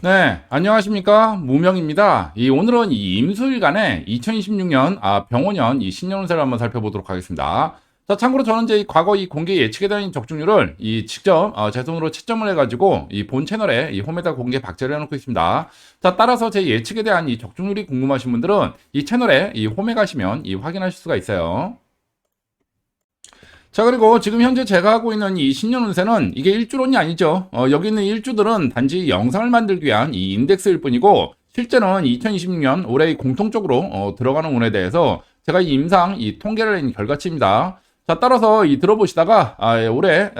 네, 안녕하십니까? 무명입니다. 오늘은 이 임수일간의 2026년, 병원년 이 신년운세를 한번 살펴보도록 하겠습니다. 자, 참고로 저는 이제 과거 이 공개 예측에 대한 적중률을 직접 제 손으로 채점을 해가지고 이 본 채널에 이 홈에다 공개 박제를 해놓고 있습니다. 자, 따라서 제 예측에 대한 이 적중률이 궁금하신 분들은 이 채널에 이 홈에 가시면 확인하실 수가 있어요. 자, 그리고 지금 현재 제가 하고 있는 이 신년 운세는 이게 일주론이 아니죠. 여기 있는 일주들은 단지 영상을 만들기 위한 이 인덱스일 뿐이고, 실제는 2026년 올해 공통적으로 들어가는 운에 대해서 제가 이 임상 이 통계를 낸 결과치입니다. 자, 따라서 들어보시다가 올해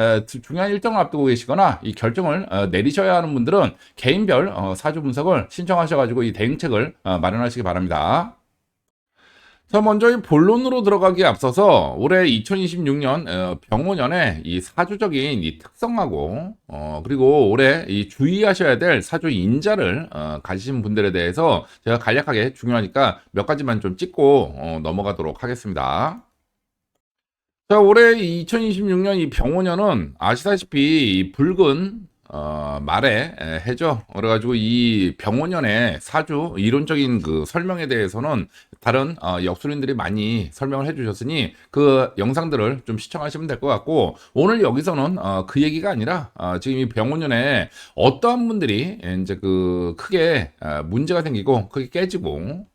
중요한 일정을 앞두고 계시거나 이 결정을 내리셔야 하는 분들은 개인별 사주 분석을 신청하셔가지고 이 대응책을 마련하시기 바랍니다. 자, 먼저 이 본론으로 들어가기에 앞서서 올해 2026년 병오년의 이 사주적인 이 특성하고 그리고 올해 이 주의하셔야 될 사주 인자를 가지신 분들에 대해서 제가 간략하게 중요하니까 몇 가지만 좀 찍고 넘어가도록 하겠습니다. 자, 올해 2026년 이 병오년은 아시다시피 이 붉은 말의 해죠. 그래가지고 이 병오년의 사주 이론적인 그 설명에 대해서는 다른 역술인들이 많이 설명을 해주셨으니 그 영상들을 좀 시청하시면 될 것 같고, 오늘 여기서는 그 얘기가 아니라 지금 이 병오년에 어떠한 분들이 이제 그 크게 문제가 생기고 크게 깨지고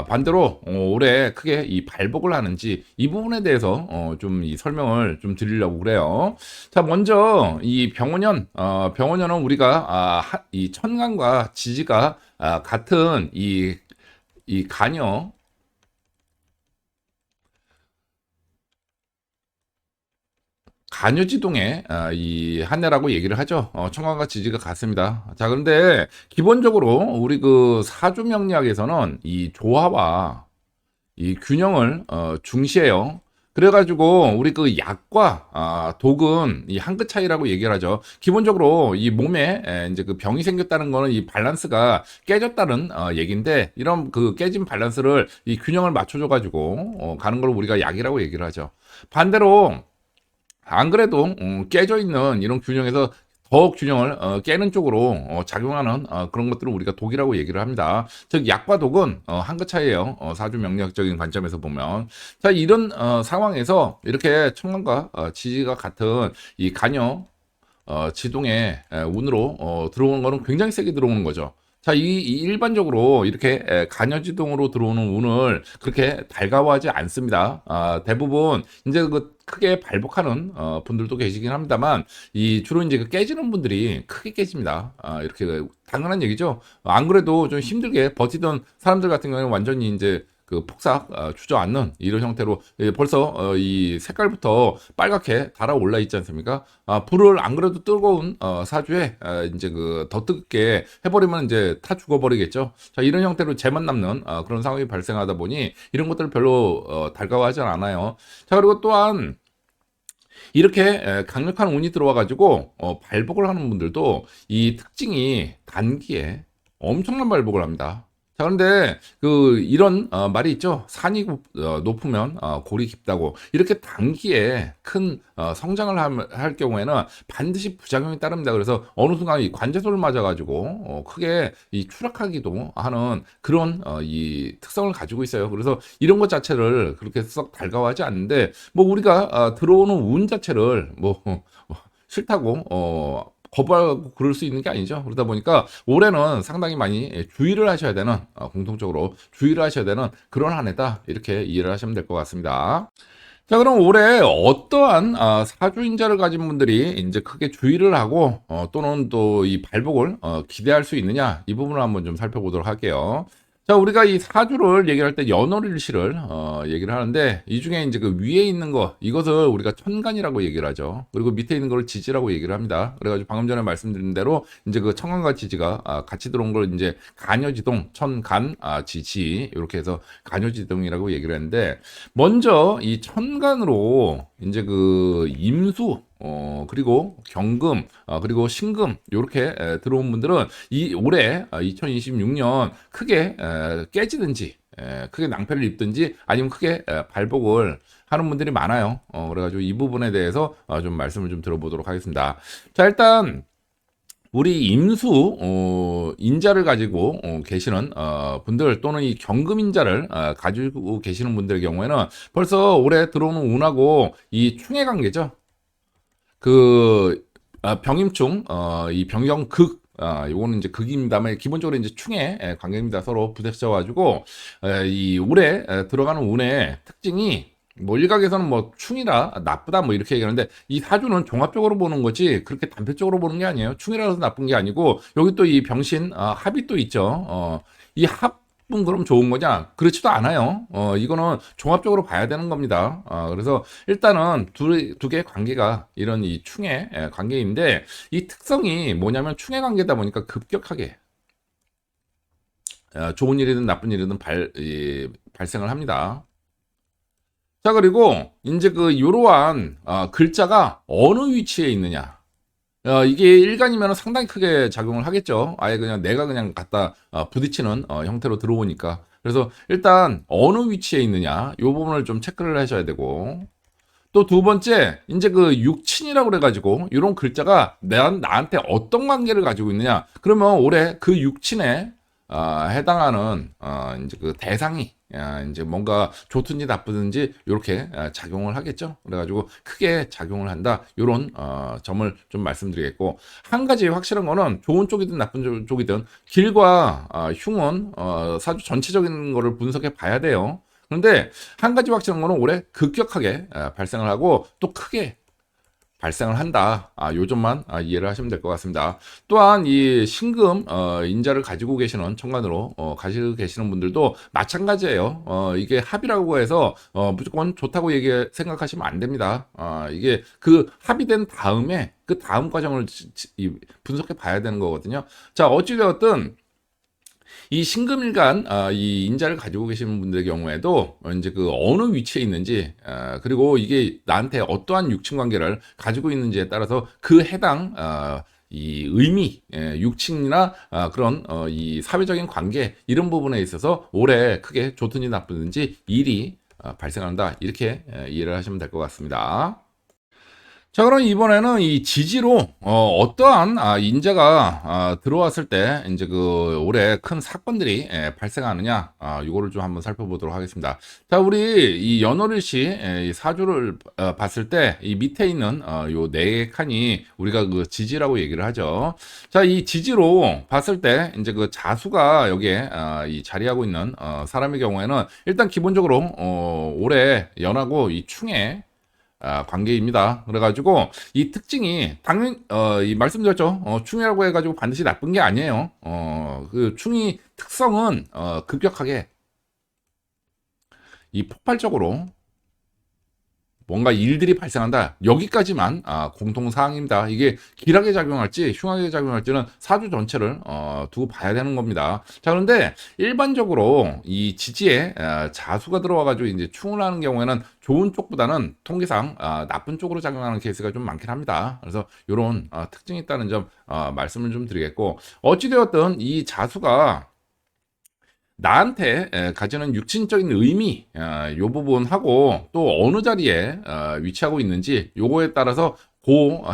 반대로 올해 크게 이 발복을 하는지 이 부분에 대해서 좀 이 설명을 좀 드리려고 그래요. 자, 먼저 이 병원년은 우리가 이 천간과 지지가 같은 이 간여 간여지동의 이 한해라고 얘기를 하죠. 청간과 지지가 같습니다. 자, 그런데 기본적으로 우리 그 사주 명리학에서는 이 조화와 이 균형을 중시해요. 그래가지고 우리 그 약과 독은 이 한 끗 차이라고 얘기를 하죠. 기본적으로 이 몸에 이제 그 병이 생겼다는 거는 이 밸런스가 깨졌다는 얘기인데, 이런 그 깨진 밸런스를 이 균형을 맞춰줘가지고 가는 걸 우리가 약이라고 얘기를 하죠. 반대로 안 그래도 깨져 있는 이런 균형에서 더욱 균형을 깨는 쪽으로 작용하는 그런 것들을 우리가 독이라고 얘기를 합니다. 즉 약과 독은 한 끗 차이예요. 사주 명리학적인 관점에서 보면. 자, 이런 상황에서 이렇게 청간과 지지가 같은 이 간여 지동의 운으로 들어오는 거는 굉장히 세게 들어오는 거죠. 자, 이 일반적으로 이렇게 간여지동으로 들어오는 운을 그렇게 달가워하지 않습니다. 대부분 이제 그 크게 발복하는 분들도 계시긴 합니다만, 이 주로 이제 그 깨지는 분들이 크게 깨집니다. 이렇게 당연한 얘기죠. 안 그래도 좀 힘들게 버티던 사람들 같은 경우는 완전히 이제 그 폭삭 주저앉는 이런 형태로 벌써 이 색깔부터 빨갛게 달아올라 있지 않습니까? 불을 안 그래도 뜨거운 사주에 이제 그 더 뜨겁게 해버리면 이제 타 죽어버리겠죠. 자, 이런 형태로 재만 남는 그런 상황이 발생하다 보니 이런 것들을 별로 달가워하지 않아요. 자, 그리고 또한 이렇게 강력한 운이 들어와가지고 발복을 하는 분들도 이 특징이 단기에 엄청난 발복을 합니다. 자, 그런데 그 이런 말이 있죠. 산이 높으면 골이 깊다고. 이렇게 단기에 큰 성장을 할 경우에는 반드시 부작용이 따릅니다. 그래서 어느 순간 이 관제소를 맞아가지고 크게 이 추락하기도 하는 그런 이 특성을 가지고 있어요. 그래서 이런 것 자체를 그렇게 썩 달가워하지 않는데, 뭐 우리가 들어오는 운 자체를 뭐 싫다고 거부하고 그럴 수 있는 게 아니죠. 그러다 보니까 올해는 상당히 많이 주의를 하셔야 되는, 공통적으로 주의를 하셔야 되는 그런 한 해다, 이렇게 이해를 하시면 될 것 같습니다. 자, 그럼 올해 어떠한 사주인자를 가진 분들이 이제 크게 주의를 하고 또는 또 이 발복을 기대할 수 있느냐, 이 부분을 한번 좀 살펴보도록 할게요. 자, 우리가 이 사주를 얘기할 때 연월일시를 얘기를 하는데, 이 중에 이제 그 위에 있는 거, 이것을 우리가 천간이라고 얘기를 하죠. 그리고 밑에 있는 걸 지지라고 얘기를 합니다. 그래가지고 방금 전에 말씀드린 대로 이제 그 천간과 지지가 같이 들어온 걸 이제 간여지동, 천간, 지지, 이렇게 해서 간여지동이라고 얘기를 했는데, 먼저 이 천간으로 이제 그 임수, 그리고 경금, 그리고 신금, 요렇게 들어온 분들은 이 올해 2026년 크게 깨지든지, 크게 낭패를 입든지, 아니면 크게 발복을 하는 분들이 많아요. 그래가지고 이 부분에 대해서 좀 말씀을 좀 들어보도록 하겠습니다. 자, 일단 우리 임수 인자를 가지고 계시는 분들 또는 이 경금 인자를 가지고 계시는 분들의 경우에는 벌써 올해 들어오는 운하고 이 충의 관계죠. 그 병임충 이 병경극 요거는 이제 극입니다만 기본적으로 이제 충의 관계입니다. 서로 부딪혀 가지고 이 올해 들어가는 운의 특징이 뭐 일각에서는 뭐 충이라 나쁘다 뭐 이렇게 얘기하는데 이 사주는 종합적으로 보는 거지 그렇게 단편적으로 보는 게 아니에요. 충이라서 나쁜 게 아니고 여기 또 이 병신 합이 또 있죠. 이 합은 그럼 좋은 거냐? 그렇지도 않아요. 이거는 종합적으로 봐야 되는 겁니다. 그래서 일단은 두 개의 관계가 이런 이 충의 관계인데 이 특성이 뭐냐면 충의 관계다 보니까 급격하게 좋은 일이든 나쁜 일이든 발생을 합니다. 자, 그리고 이제 그 이러한 글자가 어느 위치에 있느냐. 이게 일간이면 상당히 크게 작용을 하겠죠. 아예 그냥 내가 그냥 갖다 부딪히는 형태로 들어오니까. 그래서 일단 어느 위치에 있느냐. 이 부분을 좀 체크를 하셔야 되고. 또 두 번째, 이제 그 육친이라고 그래가지고, 이런 글자가 나한테 어떤 관계를 가지고 있느냐. 그러면 올해 그 육친에 해당하는 이제 그 대상이 이제 뭔가 좋든지 나쁘든지 이렇게 작용을 하겠죠. 그래가지고 크게 작용을 한다. 이런 점을 좀 말씀드리겠고 한 가지 확실한 거는 좋은 쪽이든 나쁜 쪽이든 길과 흉은 사주 전체적인 거를 분석해 봐야 돼요. 그런데 한 가지 확실한 거는 올해 급격하게 발생을 하고 또 크게 발생을 한다. 요 점만 이해를 하시면 될 것 같습니다. 또한 이 신금 인자를 가지고 계시는 천간으로 가지고 계시는 분들도 마찬가지예요. 이게 합이라고 해서 무조건 좋다고 생각하시면 안 됩니다. 이게 그 합의된 다음에 그 다음 과정을 분석해 봐야 되는 거거든요. 자, 어찌되었든 이 신금일간 이 인자를 가지고 계시는 분들의 경우에도 이제 그 어느 위치에 있는지 그리고 이게 나한테 어떠한 육친 관계를 가지고 있는지에 따라서 그 해당 이 의미, 육친이나 그런 이 사회적인 관계 이런 부분에 있어서 올해 크게 좋든지 나쁘든지 일이 발생한다 이렇게 이해를 하시면 될 것 같습니다. 자, 그럼 이번에는 이 지지로 떠한 인재가 들어왔을 때 이제 그 올해 큰 사건들이 발생하느냐 이거를 좀 한번 살펴보도록 하겠습니다. 자, 우리 이 연월일시 이 사주를 봤을 때 이 밑에 있는 요 네 칸이 우리가 그 지지라고 얘기를 하죠. 자, 이 지지로 봤을 때 이제 그 자수가 여기에 이 자리하고 있는 사람의 경우에는 일단 기본적으로 올해 연하고 이 충에 관계입니다. 그래가지고 이 특징이 당연히 이 말씀드렸죠. 충이라고 해가지고 반드시 나쁜 게 아니에요. 그 충이 특성은 급격하게 이 폭발적으로 뭔가 일들이 발생한다. 여기까지만 공통사항입니다. 이게 길하게 작용할지 흉하게 작용할지는 사주 전체를 두고 봐야 되는 겁니다. 자, 그런데 일반적으로 이 지지에 자수가 들어와가지고 이제 충을 하는 경우에는 좋은 쪽보다는 통계상 나쁜 쪽으로 작용하는 케이스가 좀 많긴 합니다. 그래서 이런 특징이 있다는 점 말씀을 좀 드리겠고 어찌되었든 이 자수가 나한테 가지는 육신적인 의미 요 부분하고 또 어느 자리에 위치하고 있는지 요거에 따라서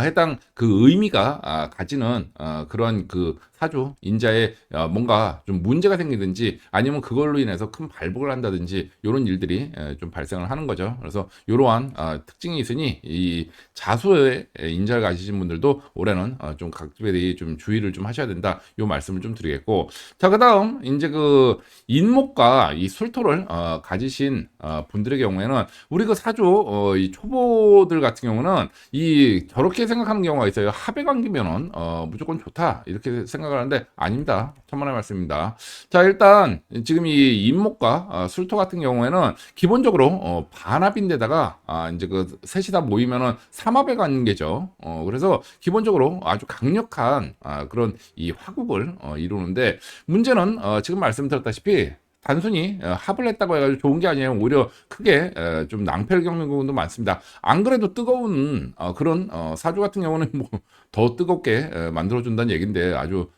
해당 그 의미가 가지는 그런 그 사주 인자에 뭔가 좀 문제가 생기든지 아니면 그걸로 인해서 큰 발복을 한다든지 이런 일들이 좀 발생을 하는 거죠. 그래서 이러한 특징이 있으니 이 자수의 인자를 가지신 분들도 올해는 좀 각별히 좀 주의를 좀 하셔야 된다. 이 말씀을 좀 드리겠고 자, 그다음 이제 그 인목과 이 술토를 가지신 분들의 경우에는 우리 그 사주 이 초보들 같은 경우는 이 저렇게 생각하는 경우가 있어요. 합의 관계면은 무조건 좋다 이렇게 생각을 하는데 아닙니다. 천만의 말씀입니다. 자, 일단 지금 이 인목과 술토 같은 경우에는 기본적으로 반합인데다가 이제 그 셋이 다 모이면은 삼합의 관계죠. 그래서 기본적으로 아주 강력한 그런 이 화국을 이루는데 문제는 지금 말씀드렸다시피 단순히 합을 했다고 해가지고 좋은 게 아니에요. 오히려 크게 좀 낭패를 겪는 부분도 많습니다. 안 그래도 뜨거운 그런 사주 같은 경우는 뭐 더 뜨겁게 만들어준다는 얘기인데 아주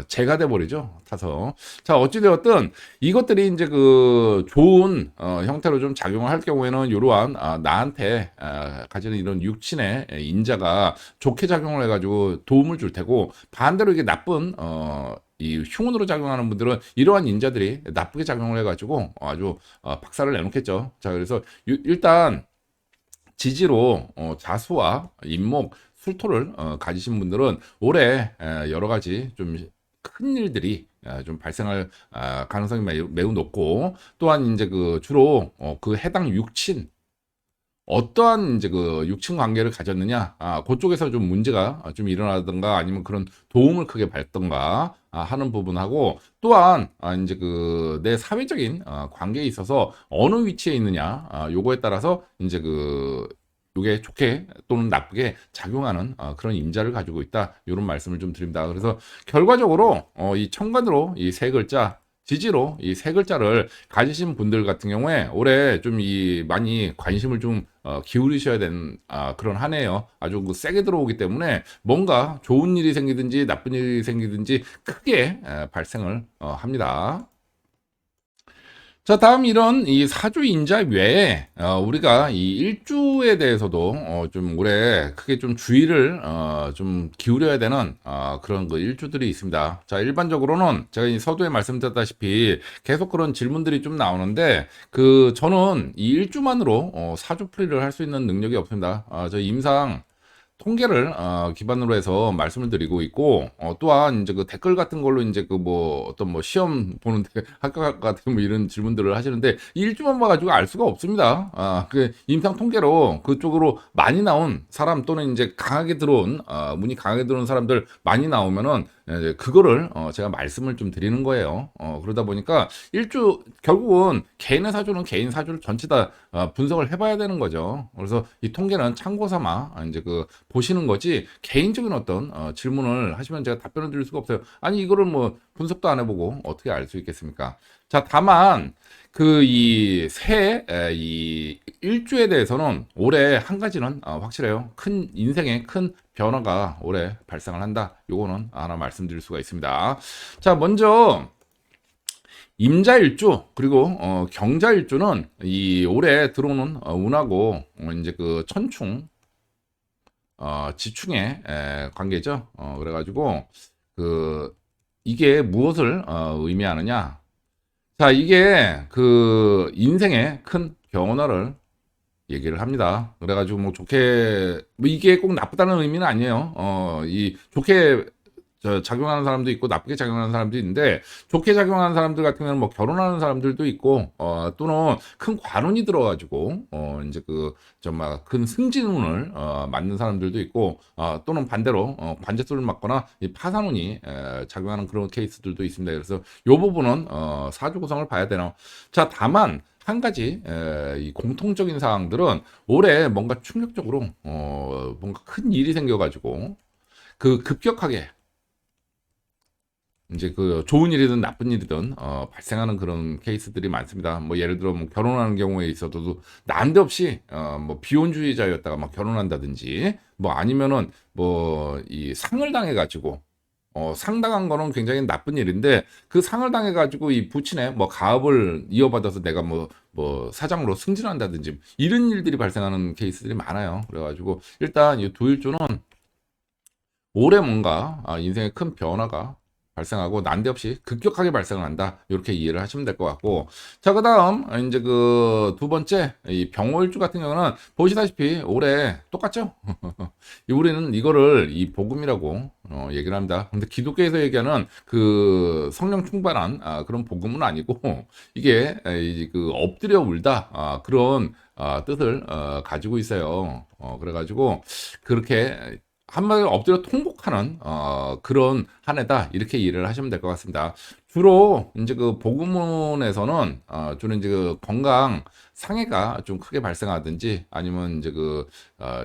재가 돼 버리죠. 타서. 자, 어찌 되었든 이것들이 이제 그 좋은 형태로 좀 작용을 할 경우에는 요러한 나한테 가지는 이런 육친의 인자가 좋게 작용을 해 가지고 도움을 줄 테고, 반대로 이게 나쁜 이 흉운으로 작용하는 분들은 이러한 인자들이 나쁘게 작용을 해 가지고 아주 박살을 내놓겠죠. 자, 그래서 일단 지지로 자수와 임목, 술토를 가지신 분들은 올해 여러 가지 좀 큰 일들이 좀 발생할 가능성이 매우 높고, 또한 이제 그 주로 그 해당 육친, 어떠한 이제 그 육친 관계를 가졌느냐, 그쪽에서 좀 문제가 좀 일어나든가 아니면 그런 도움을 크게 받던가 하는 부분하고, 또한 이제 그 내 사회적인 관계에 있어서 어느 위치에 있느냐, 요거에 따라서 이제 그 요게 좋게 또는 나쁘게 작용하는 그런 임자를 가지고 있다. 이런 말씀을 좀 드립니다. 그래서 결과적으로 이 천간으로 이 세 글자, 지지로 이 세 글자를 가지신 분들 같은 경우에 올해 좀 이 많이 관심을 좀 기울이셔야 되는 그런 한 해예요. 아주 그 세게 들어오기 때문에 뭔가 좋은 일이 생기든지 나쁜 일이 생기든지 크게 발생을 합니다. 자, 다음 이런 이 사주 인자 외에 우리가 이 일주에 대해서도 좀 올해 크게 좀 주의를 좀 기울여야 되는 그런 그 일주들이 있습니다. 자, 일반적으로는 제가 이 서두에 말씀드렸다시피 계속 그런 질문들이 좀 나오는데, 그 저는 이 일주만으로 사주 풀이를 할 수 있는 능력이 없습니다. 저 임상 통계를 기반으로 해서 말씀을 드리고 있고, 또한 이제 그 댓글 같은 걸로 이제 그 뭐 어떤 뭐 시험 보는데 학과 같은 뭐 이런 질문들을 하시는데, 이 일주만 봐가지고 알 수가 없습니다. 그 임상 통계로 그쪽으로 많이 나온 사람, 또는 이제 강하게 들어온 문이 강하게 들어온 사람들 많이 나오면은 이제 그거를 제가 말씀을 좀 드리는 거예요. 그러다 보니까 일주 결국은 개인의 사주는 개인 사주를 전체 다 분석을 해봐야 되는 거죠. 그래서 이 통계는 참고 삼아 이제 그 보시는 거지, 개인적인 어떤 질문을 하시면 제가 답변을 드릴 수가 없어요. 아니, 이거를 뭐 분석도 안 해보고 어떻게 알 수 있겠습니까? 자, 다만 그 이 일주에 대해서는 올해 한 가지는 확실해요. 큰 인생의 큰 변화가 올해 발생을 한다. 요거는 하나 말씀드릴 수가 있습니다. 자, 먼저 임자일주 그리고 경자일주는 이 올해 들어오는 운하고 이제 그 천충 지충의 관계죠. 그래가지고 그 이게 무엇을 의미하느냐? 자, 이게 그 인생의 큰 변화를 얘기를 합니다. 그래가지고 뭐 좋게, 뭐 이게 꼭 나쁘다는 의미는 아니에요. 이 좋게 작용하는 사람도 있고 나쁘게 작용하는 사람도 있는데, 좋게 작용하는 사람들 같은 경우는 뭐 결혼하는 사람들도 있고, 또는 큰 관운이 들어가지고 이제 그 정말 큰 승진운을 맞는 사람들도 있고, 또는 반대로 관제수를 맞거나 이 파산운이 작용하는 그런 케이스들도 있습니다. 그래서 요 부분은 사주 구성을 봐야 되나. 자, 다만 한 가지 이 공통적인 사항들은 올해 뭔가 충격적으로 뭔가 큰 일이 생겨가지고 그 급격하게 이제 그 좋은 일이든 나쁜 일이든 발생하는 그런 케이스들이 많습니다. 뭐 예를 들어 뭐 결혼하는 경우에 있어도 난데없이 뭐 비혼주의자였다가 막 결혼한다든지, 뭐 아니면은 뭐 이 상을 당해가지고 상당한 거는 굉장히 나쁜 일인데, 그 상을 당해가지고 이 부친의 뭐 가업을 이어받아서 내가 뭐 사장으로 승진한다든지 이런 일들이 발생하는 케이스들이 많아요. 그래가지고 일단 이 두일주는 올해 뭔가 인생의 큰 변화가 발생하고 난데없이 급격하게 발생을 한다. 이렇게 이해를 하시면 될 것 같고, 자, 그다음 이제 그 두 번째 이 병호일주 같은 경우는 보시다시피 올해 똑같죠. 우리는 이거를 이 복음이라고 얘기를 합니다. 근데 기독교에서 얘기하는 그 성령 충만한 그런 복음은 아니고, 이게 그 엎드려 울다 그런 뜻을 가지고 있어요. 그래가지고 그렇게 한마디로 엎드려 통곡하는 그런 한 해다, 이렇게 이해를 하시면 될 것 같습니다. 주로 이제 그 복음론에서는 주로 이제 그 건강 상해가 좀 크게 발생하든지, 아니면 이제 그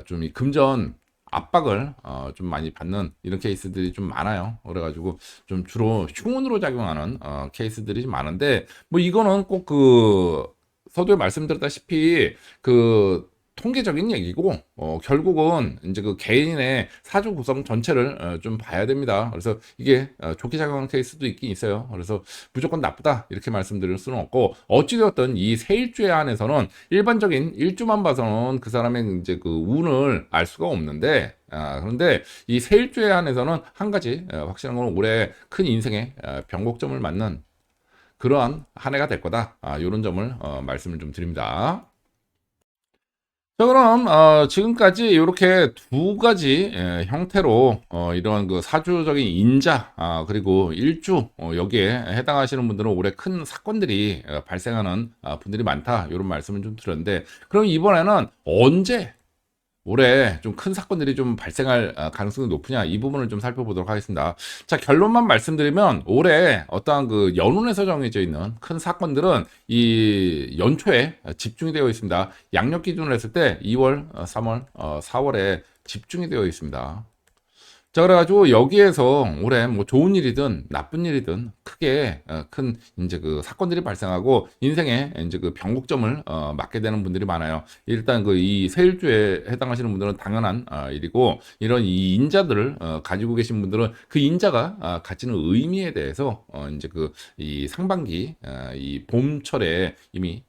좀 이 금전 압박을 좀 많이 받는 이런 케이스들이 좀 많아요. 그래가지고 좀 주로 흉운으로 작용하는 케이스들이 좀 많은데, 뭐 이거는 꼭 그 서두에 말씀드렸다시피 그 통계적인 얘기고 결국은 이제 그 개인의 사주 구성 전체를 좀 봐야 됩니다. 그래서 이게 좋게 작용하는 케이스도 있긴 있어요. 그래서 무조건 나쁘다 이렇게 말씀드릴 수는 없고 어찌되었든 이 세일주에 한해서는 일반적인 일주만 봐서는 그 사람의 이제 그 운을 알 수가 없는데 그런데 이 세일주에 한해서는 한 가지 확실한 건 올해 큰 인생의 변곡점을 맞는 그러한 한 해가 될 거다. 이런 점을 말씀을 좀 드립니다. 자, 그럼 지금까지 이렇게 두 가지 형태로 이런 그 사주적인 인자 그리고 일주 여기에 해당하시는 분들은 올해 큰 사건들이 발생하는 분들이 많다 이런 말씀을 좀 드렸는데 그럼 이번에는 언제 올해 좀 큰 사건들이 좀 발생할 가능성이 높으냐 이 부분을 좀 살펴보도록 하겠습니다. 자, 결론만 말씀드리면 올해 어떠한 그 연운에서 정해져 있는 큰 사건들은 이 연초에 집중이 되어 있습니다. 양력 기준으로 했을 때 2월, 3월, 4월에 집중이 되어 있습니다. 자, 그래가지고 여기에서 올해 뭐 좋은 일이든 나쁜 일이든 크게 큰 이제 그 사건들이 발생하고 인생에 이제 그 변곡점을 맞게 되는 분들이 많아요. 일단 그 이 세일주에 해당하시는 분들은 당연한 일이고 이런 이 인자들을 가지고 계신 분들은 그 인자가 가지는 의미에 대해서 이제 그 이 상반기 이 봄철에 이미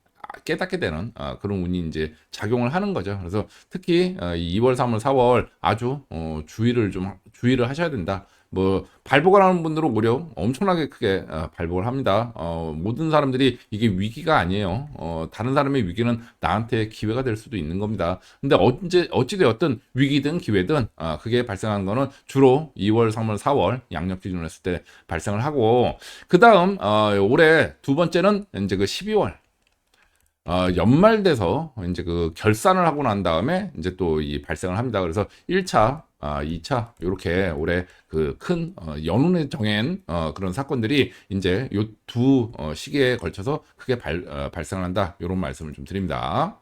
깨닫게 되는 그런 운이 이제 작용을 하는 거죠. 그래서 특히 2월, 3월, 4월 아주 주의를 하셔야 된다. 뭐 발복을 하는 분들은 오히려 엄청나게 크게 발복을 합니다. 모든 사람들이 이게 위기가 아니에요. 다른 사람의 위기는 나한테 기회가 될 수도 있는 겁니다. 근데 어찌되었든 위기든 기회든 그게 발생하는 거는 주로 2월, 3월, 4월 양력 기준으로 했을 때 발생을 하고 그 다음 올해 두 번째는 이제 그 12월 연말 돼서 이제 그 결산을 하고 난 다음에 이제 또 이 발생을 합니다. 그래서 1차, 2차 이렇게 올해 그 큰 연운에 정한 그런 사건들이 이제 요 두 시기에 걸쳐서 크게 발생을 한다. 이런 말씀을 좀 드립니다.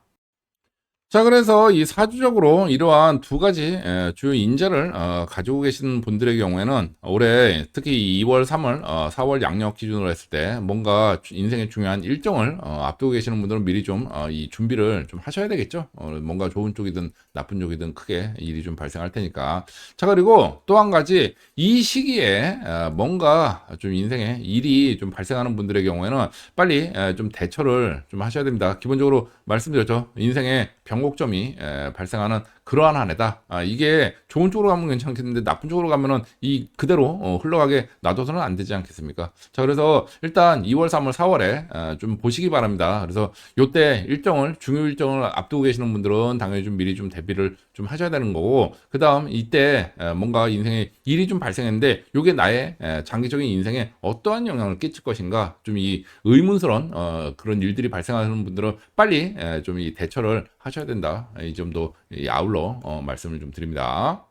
자, 그래서 이 사주적으로 이러한 두 가지 주요 인재를 가지고 계신 분들의 경우에는 올해 특히 2월, 3월, 4월 양력 기준으로 했을 때 뭔가 인생의 중요한 일정을 앞두고 계시는 분들은 미리 좀 이 준비를 좀 하셔야 되겠죠. 뭔가 좋은 쪽이든 나쁜 쪽이든 크게 일이 좀 발생할 테니까. 자, 그리고 또 한 가지 이 시기에 뭔가 좀 인생에 일이 좀 발생하는 분들의 경우에는 빨리 좀 대처를 좀 하셔야 됩니다. 기본적으로 말씀드렸죠. 인생에 변곡점이 발생하는 그러한 한 해다. 이게 좋은 쪽으로 가면 괜찮겠는데 나쁜 쪽으로 가면은 이 그대로 흘러가게 놔둬서는 안 되지 않겠습니까? 자, 그래서 일단 2월, 3월, 4월에 좀 보시기 바랍니다. 그래서 요때 중요 일정을 앞두고 계시는 분들은 당연히 좀 미리 좀 대비를 좀 하셔야 되는 거고, 그 다음 이때 뭔가 인생에 일이 좀 발생했는데 요게 나의 장기적인 인생에 어떠한 영향을 끼칠 것인가 좀 이 의문스러운 그런 일들이 발생하는 분들은 빨리 좀 이 대처를 하셔야 된다. 이 점도 아울러 말씀을 좀 드립니다.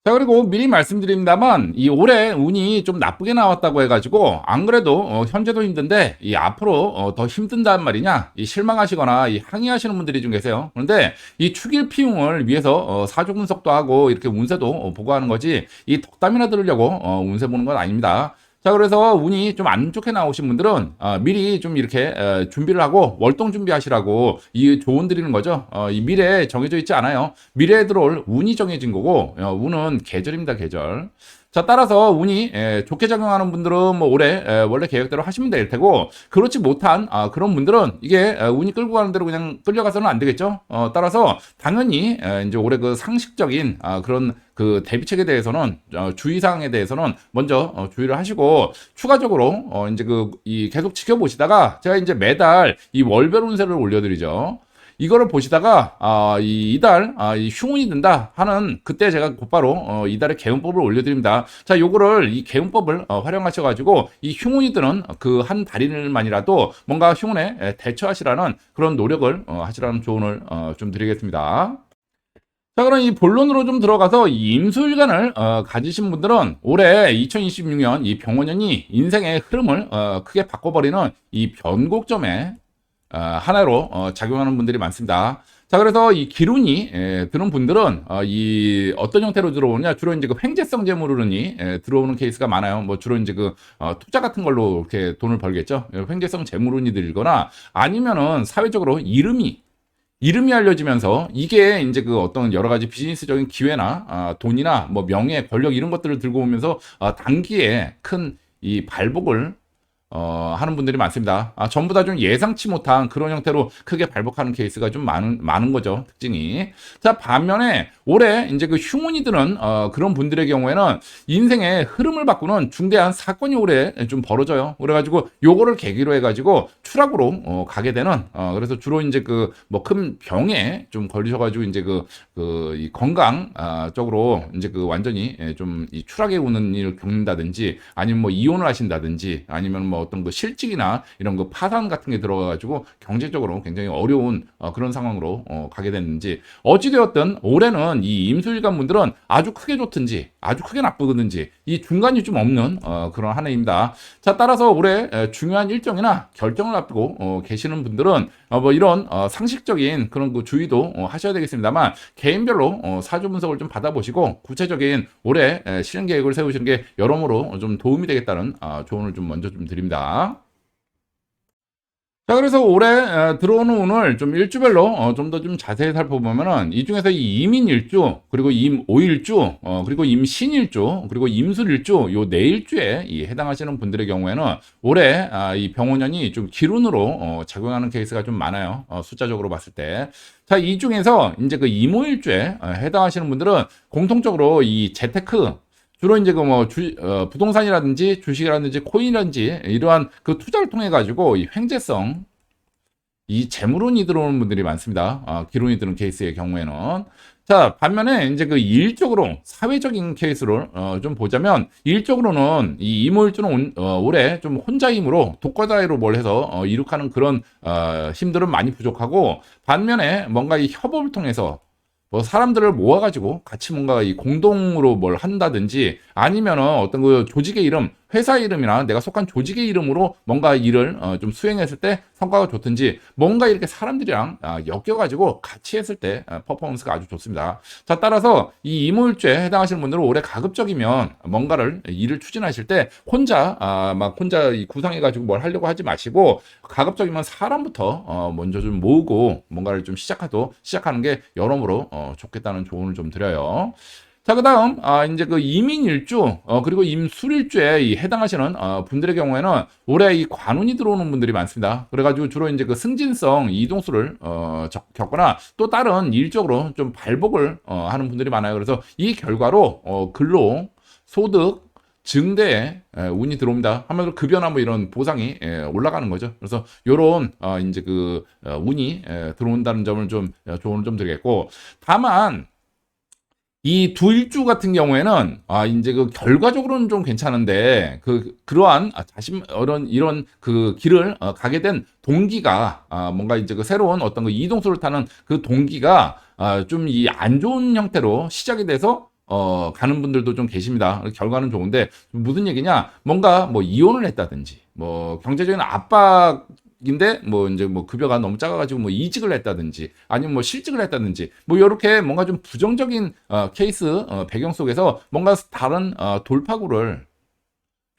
자, 그리고 미리 말씀드립니다만 이 올해 운이 좀 나쁘게 나왔다고 해가지고 안 그래도 현재도 힘든데 이 앞으로 더 힘든단 말이냐 이 실망하시거나 이 항의하시는 분들이 좀 계세요. 그런데 이 축일 피용을 위해서 사주 분석도 하고 이렇게 운세도 보고 하는 거지 이 덕담이나 들으려고 운세 보는 건 아닙니다. 자, 그래서 운이 좀 안 좋게 나오신 분들은 미리 좀 이렇게 준비를 하고 월동 준비하시라고 이 조언 드리는 거죠. 이 미래에 정해져 있지 않아요. 미래에 들어올 운이 정해진 거고 운은 계절입니다, 계절. 자, 따라서 운이 좋게 작용하는 분들은 뭐 올해 원래 계획대로 하시면 될 테고 그렇지 못한 그런 분들은 이게 운이 끌고 가는 대로 그냥 끌려가서는 안 되겠죠. 따라서 당연히 이제 올해 그 상식적인 그런 그 대비책에 대해서는 주의사항에 대해서는 먼저 주의를 하시고 추가적으로 이제 그 이 계속 지켜보시다가 제가 이제 매달 이 월별 운세를 올려드리죠. 이거를 보시다가 이달 이 흉운이 든다 하는 그때 제가 곧바로 이달의 개운법을 올려드립니다. 자, 요거를 이 개운법을 활용하셔가지고 이 흉운이 드는 그 한 달인만이라도 뭔가 흉운에 대처하시라는 그런 노력을 하시라는 조언을 좀 드리겠습니다. 자, 그럼 이 본론으로 좀 들어가서 이 임수일간을 가지신 분들은 올해 2026년 이 병원년이 인생의 흐름을 크게 바꿔버리는 이 변곡점에 하나로 작용하는 분들이 많습니다. 자, 그래서 이 기운이 드는 분들은 이 어떤 형태로 들어오느냐 주로 이제 그 횡재성 재물운이 들어오는 케이스가 많아요. 뭐 주로 이제 그 투자 같은 걸로 이렇게 돈을 벌겠죠. 횡재성 재물운이 들거나 아니면은 사회적으로 이름이 알려지면서 이게 이제 그 어떤 여러 가지 비즈니스적인 기회나 돈이나 뭐 명예, 권력 이런 것들을 들고 오면서 단기에 큰 이 발복을 하는 분들이 많습니다. 전부 다 좀 예상치 못한 그런 형태로 크게 발복하는 케이스가 좀 많은 거죠. 특징이. 자, 반면에 올해 이제 그 휴무니들은 그런 분들의 경우에는 인생의 흐름을 바꾸는 중대한 사건이 올해 좀 벌어져요. 그래가지고 요거를 계기로 해가지고 추락으로 가게 되는 그래서 주로 이제 그 뭐 큰 병에 좀 걸리셔가지고 이제 이 건강 쪽으로 이제 그 완전히 좀 이 추락에 오는 일을 겪는다든지 아니면 뭐 이혼을 하신다든지 아니면 뭐 어떤 그 실직이나 이런 그 파산 같은 게 들어가가지고 경제적으로 굉장히 어려운 그런 상황으로 가게 됐는지 어찌되었든 올해는 이 임수일간 분들은 아주 크게 좋든지 아주 크게 나쁘든지 이 중간이 좀 없는 그런 한 해입니다. 자, 따라서 올해 중요한 일정이나 결정을 앞두고 계시는 분들은 뭐 이런 상식적인 그런 그 주의도 하셔야 되겠습니다만 개인별로 사주 분석을 좀 받아보시고 구체적인 올해 실행 계획을 세우시는 게 여러모로 좀 도움이 되겠다는 조언을 좀 먼저 좀 드립니다. 자, 그래서 올해 들어오는 운을 좀 일주별로 좀 더 좀 자세히 살펴보면은 이 중에서 이 임인일주, 그리고 임오일주, 그리고 임신일주, 그리고 임술일주 요 네 일주에 이 해당하시는 분들의 경우에는 올해 이 병원년이 좀 기운으로 작용하는 케이스가 좀 많아요. 숫자적으로 봤을 때. 자, 이 중에서 이제 그 임오일주에 해당하시는 분들은 공통적으로 이 재테크 주로 이제 그 뭐 부동산이라든지 주식이라든지 코인이라든지 이러한 그 투자를 통해 가지고 이 횡재성 이 재물운이 들어오는 분들이 많습니다. 기운이 드는 케이스의 경우에는. 자, 반면에 이제 그 일적으로 사회적인 케이스를 좀 보자면 일적으로는 이 이모일주는 올해 좀 혼자 힘으로 독과다이로 뭘 해서 이룩하는 그런 힘들은 많이 부족하고 반면에 뭔가 이 협업을 통해서 뭐 사람들을 모아가지고 같이 뭔가 이 공동으로 뭘 한다든지 아니면은 어떤 그 조직의 이름, 회사 이름이나 내가 속한 조직의 이름으로 뭔가 일을 좀 수행했을 때 성과가 좋든지 뭔가 이렇게 사람들이랑 엮여가지고 같이 했을 때 퍼포먼스가 아주 좋습니다. 자, 따라서 이 이모일주에 해당하시는 분들은 올해 가급적이면 뭔가를 일을 추진하실 때 혼자 막 혼자 구상해가지고 뭘 하려고 하지 마시고 가급적이면 사람부터 먼저 좀 모으고 뭔가를 좀 시작하는 게 여러모로 좋겠다는 조언을 좀 드려요. 자, 그 다음, 이제 그 이민일주, 그리고 임술일주에 해당하시는, 분들의 경우에는 올해 이 관운이 들어오는 분들이 많습니다. 그래가지고 주로 이제 그 승진성 이동수를, 겪거나 또 다른 일적으로 좀 발복을, 하는 분들이 많아요. 그래서 이 결과로, 근로, 소득, 증대에 운이 들어옵니다. 한마디로 급여나 뭐 이런 보상이 올라가는 거죠. 그래서 요런 이제 그 운이 들어온다는 점을 좀 조언을 좀 드리겠고 다만 이 두 일주 같은 경우에는 이제 그 결과적으로는 좀 괜찮은데 그러한 이런 그 길을 가게 된 동기가 뭔가 이제 그 새로운 어떤 그 이동수를 타는 그 동기가 좀 이 안 좋은 형태로 시작이 돼서 가는 분들도 좀 계십니다. 결과는 좋은데 무슨 얘기냐? 뭔가 뭐 이혼을 했다든지 뭐 경제적인 압박인데 뭐 이제 뭐 급여가 너무 작아가지고 뭐 이직을 했다든지 아니면 뭐 실직을 했다든지 뭐 이렇게 뭔가 좀 부정적인 케이스 배경 속에서 뭔가 다른 돌파구를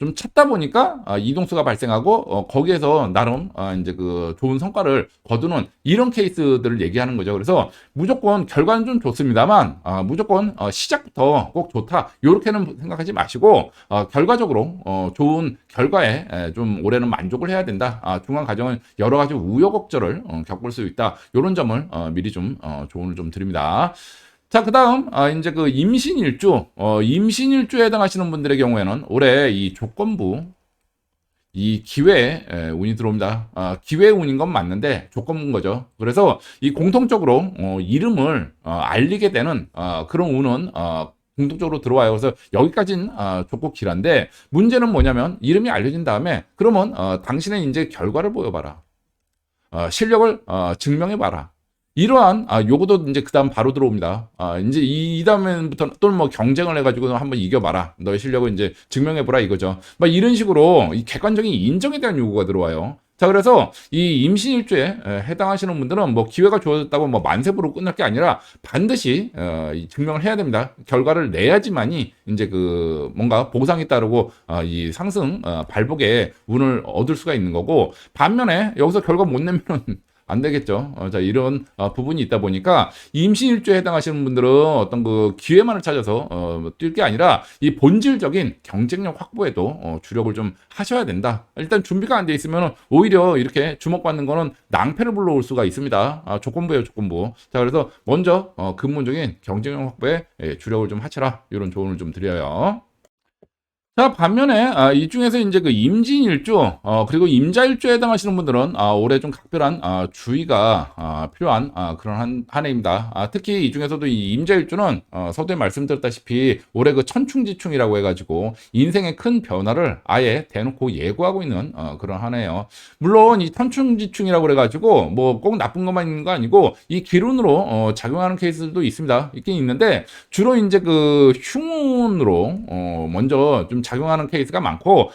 좀 찾다 보니까 이동수가 발생하고 거기에서 나름 이제 그 좋은 성과를 거두는 이런 케이스들을 얘기하는 거죠. 그래서 무조건 결과는 좀 좋습니다만 무조건 시작부터 꼭 좋다 이렇게는 생각하지 마시고 결과적으로 좋은 결과에 좀 올해는 만족을 해야 된다. 중간 과정은 여러 가지 우여곡절을 겪을 수 있다. 이런 점을 미리 좀 조언을 좀 드립니다. 자, 그 다음, 이제 그 임신일주에 해당하시는 분들의 경우에는 올해 이 조건부, 이 기회 운이 들어옵니다. 기회 운인 건 맞는데 조건부인 거죠. 그래서 이 공통적으로 이름을 알리게 되는 그런 운은 공통적으로 들어와요. 그래서 여기까지는 좋고 길한데 문제는 뭐냐면 이름이 알려진 다음에 그러면 당신의 이제 결과를 보여봐라. 실력을 증명해봐라. 이러한 요거도 이제 그다음 바로 들어옵니다. 이제 이 다음부터 또는 뭐 경쟁을 해가지고 한번 이겨봐라. 너의 실력을 이제 증명해보라 이거죠. 막 이런 식으로 이 객관적인 인정에 대한 요구가 들어와요. 자, 그래서 이 임신일주에 해당하시는 분들은 뭐 기회가 주어졌다고 뭐 만세부로 끝날 게 아니라 반드시 증명을 해야 됩니다. 결과를 내야지만이 이제 그 뭔가 보상이 따르고 이 상승 발복에 운을 얻을 수가 있는 거고 반면에 여기서 결과 못 내면 안 되겠죠. 자, 이런 부분이 있다 보니까 임신일주에 해당하시는 분들은 어떤 그 기회만을 찾아서 뛸 게 아니라 이 본질적인 경쟁력 확보에도 주력을 좀 하셔야 된다. 일단 준비가 안 돼 있으면 오히려 이렇게 주목받는 거는 낭패를 불러올 수가 있습니다. 조건부예요, 조건부. 자, 그래서 먼저 근본적인 경쟁력 확보에 주력을 좀 하셔라. 이런 조언을 좀 드려요. 자, 반면에 이 중에서 이제 그 임진일주 그리고 임자일주에 해당하시는 분들은 올해 좀 각별한 주의가 필요한 그런 한 해입니다. 특히 이 중에서도 이 임자일주는 서두에 말씀드렸다시피 올해 그 천충지충이라고 해가지고 인생의 큰 변화를 아예 대놓고 예고하고 있는 그런 한 해예요. 물론 이 천충지충이라고 그래가지고 뭐 꼭 나쁜 것만 있는 거 아니고 이 기운으로 작용하는 케이스들도 있습니다. 있긴 있는데 주로 이제 그 흉운으로 먼저 좀 작용하는 케이스가 많고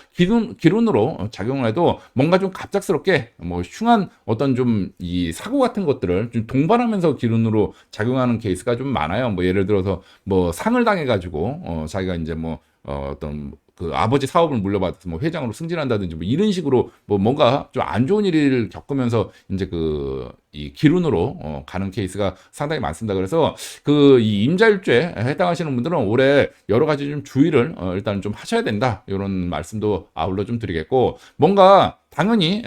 기운으로 작용을 해도 뭔가 좀 갑작스럽게 뭐 흉한 어떤 좀 이 사고 같은 것들을 좀 동반하면서 기운으로 작용하는 케이스가 좀 많아요. 뭐 예를 들어서 뭐 상을 당해가지고 자기가 이제 뭐 어떤 그 아버지 사업을 물려받아서 뭐 회장으로 승진한다든지 뭐 이런 식으로 뭐 뭔가 좀 안 좋은 일을 겪으면서 이제 그 이 기운으로 가는 케이스가 상당히 많습니다. 그래서 그 이 임자일주에 해당하시는 분들은 올해 여러 가지 좀 주의를 일단 좀 하셔야 된다. 이런 말씀도 아울러 좀 드리겠고 뭔가 당연히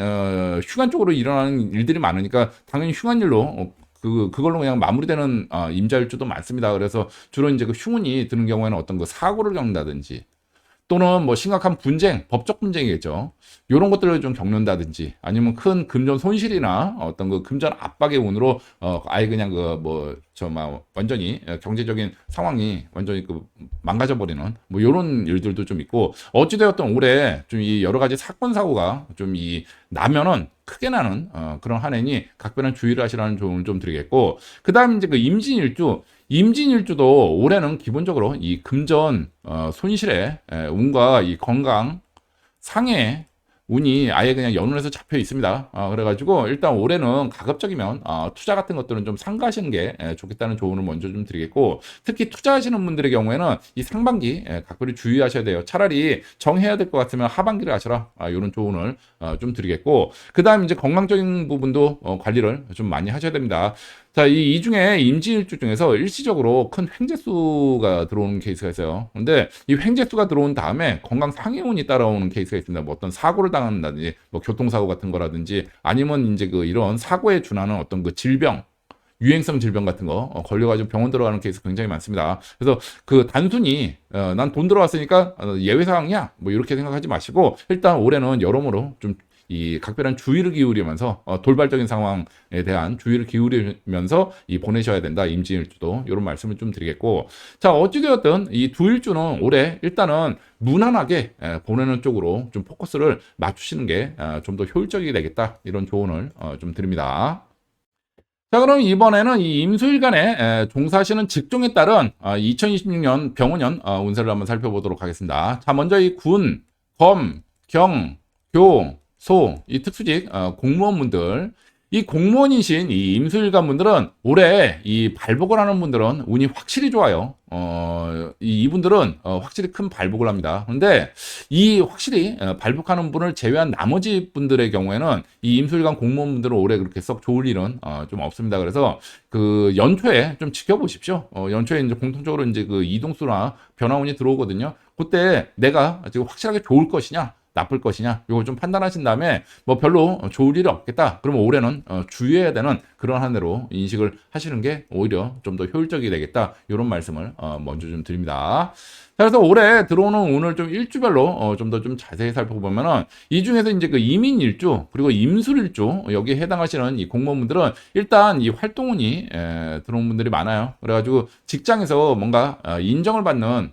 휴관 쪽으로 일어나는 일들이 많으니까 당연히 휴관 일로 그걸로 그냥 마무리되는 임자일주도 많습니다. 그래서 주로 이제 그 흉운이 드는 경우에는 어떤 그 사고를 겪는다든지 또는 뭐 심각한 분쟁, 법적 분쟁이겠죠. 이런 것들을 좀 겪는다든지 아니면 큰 금전 손실이나 어떤 그 금전 압박의 운으로 아예 그냥 그 뭐 저 막 완전히 경제적인 상황이 완전히 그 망가져 버리는 뭐 이런 일들도 좀 있고 어찌되었든 올해 좀 이 여러 가지 사건 사고가 좀 이 나면은 크게 나는 그런 한 해니 각별한 주의를 하시라는 조언을 좀 드리겠고 그다음 이제 그 임진일주도 올해는 기본적으로 이 금전 손실의 운과 이 건강 상해 운이 아예 그냥 연운에서 잡혀 있습니다. 그래가지고 일단 올해는 가급적이면 투자 같은 것들은 좀 삼가하시는 게 좋겠다는 조언을 먼저 좀 드리겠고 특히 투자하시는 분들의 경우에는 이 상반기 각별히 주의하셔야 돼요. 차라리 정해야 될 것 같으면 하반기를 하셔라. 이런 조언을 좀 드리겠고 그 다음 이제 건강적인 부분도 관리를 좀 많이 하셔야 됩니다. 자, 이 중에 임진일주 중에서 일시적으로 큰 횡재수가 들어오는 케이스가 있어요. 근데 이 횡재수가 들어온 다음에 건강 상해운이 따라오는 케이스가 있습니다. 뭐 어떤 사고를 당한다든지, 뭐 교통사고 같은 거라든지, 아니면 이제 그 이런 사고에 준하는 어떤 그 질병, 유행성 질병 같은 거 걸려가지고 병원 들어가는 케이스 굉장히 많습니다. 그래서 그 단순히 난 돈 들어왔으니까 예외 사항이야 뭐 이렇게 생각하지 마시고 일단 올해는 여러모로 좀 이 각별한 주의를 기울이면서 돌발적인 상황에 대한 주의를 기울이면서 이 보내셔야 된다. 임진일주도 이런 말씀을 좀 드리겠고 자 어찌되었든 이 두 일주는 올해 일단은 무난하게 보내는 쪽으로 좀 포커스를 맞추시는 게 좀 더 효율적이 되겠다. 이런 조언을 좀 드립니다. 자, 그럼 이번에는 이 임수일간에 종사하시는 직종에 따른 2026년 병원년 운세를 한번 살펴보도록 하겠습니다. 자, 먼저 이 군, 검, 경, 교, 소, 이 특수직 공무원분들, 이 공무원이신 이 임수일간 분들은 올해 이 발복을 하는 분들은 운이 확실히 좋아요. 이분들은 확실히 큰 발복을 합니다. 그런데 이 확실히 발복하는 분을 제외한 나머지 분들의 경우에는 이 임술관 공무원분들은 올해 그렇게 썩 좋을 일은 좀 없습니다. 그래서 그 연초에 좀 지켜보십시오. 연초에 이제 공통적으로 이제 그 이동수나 변화운이 들어오거든요. 그때 내가 지금 확실하게 좋을 것이냐? 나쁠 것이냐 이걸 좀 판단하신 다음에 뭐 별로 좋을 일이 없겠다 그러면 올해는 주의해야 되는 그런 한 해로 인식을 하시는 게 오히려 좀 더 효율적이 되겠다 이런 말씀을 먼저 좀 드립니다. 자, 그래서 올해 들어오는 운을 좀 일주별로 좀 더 좀 자세히 살펴보면은 이 중에서 이제 그 이민일주 그리고 임술일주 여기에 해당하시는 이 공무원분들은 일단 이 활동운이 들어온 분들이 많아요. 그래가지고 직장에서 뭔가 인정을 받는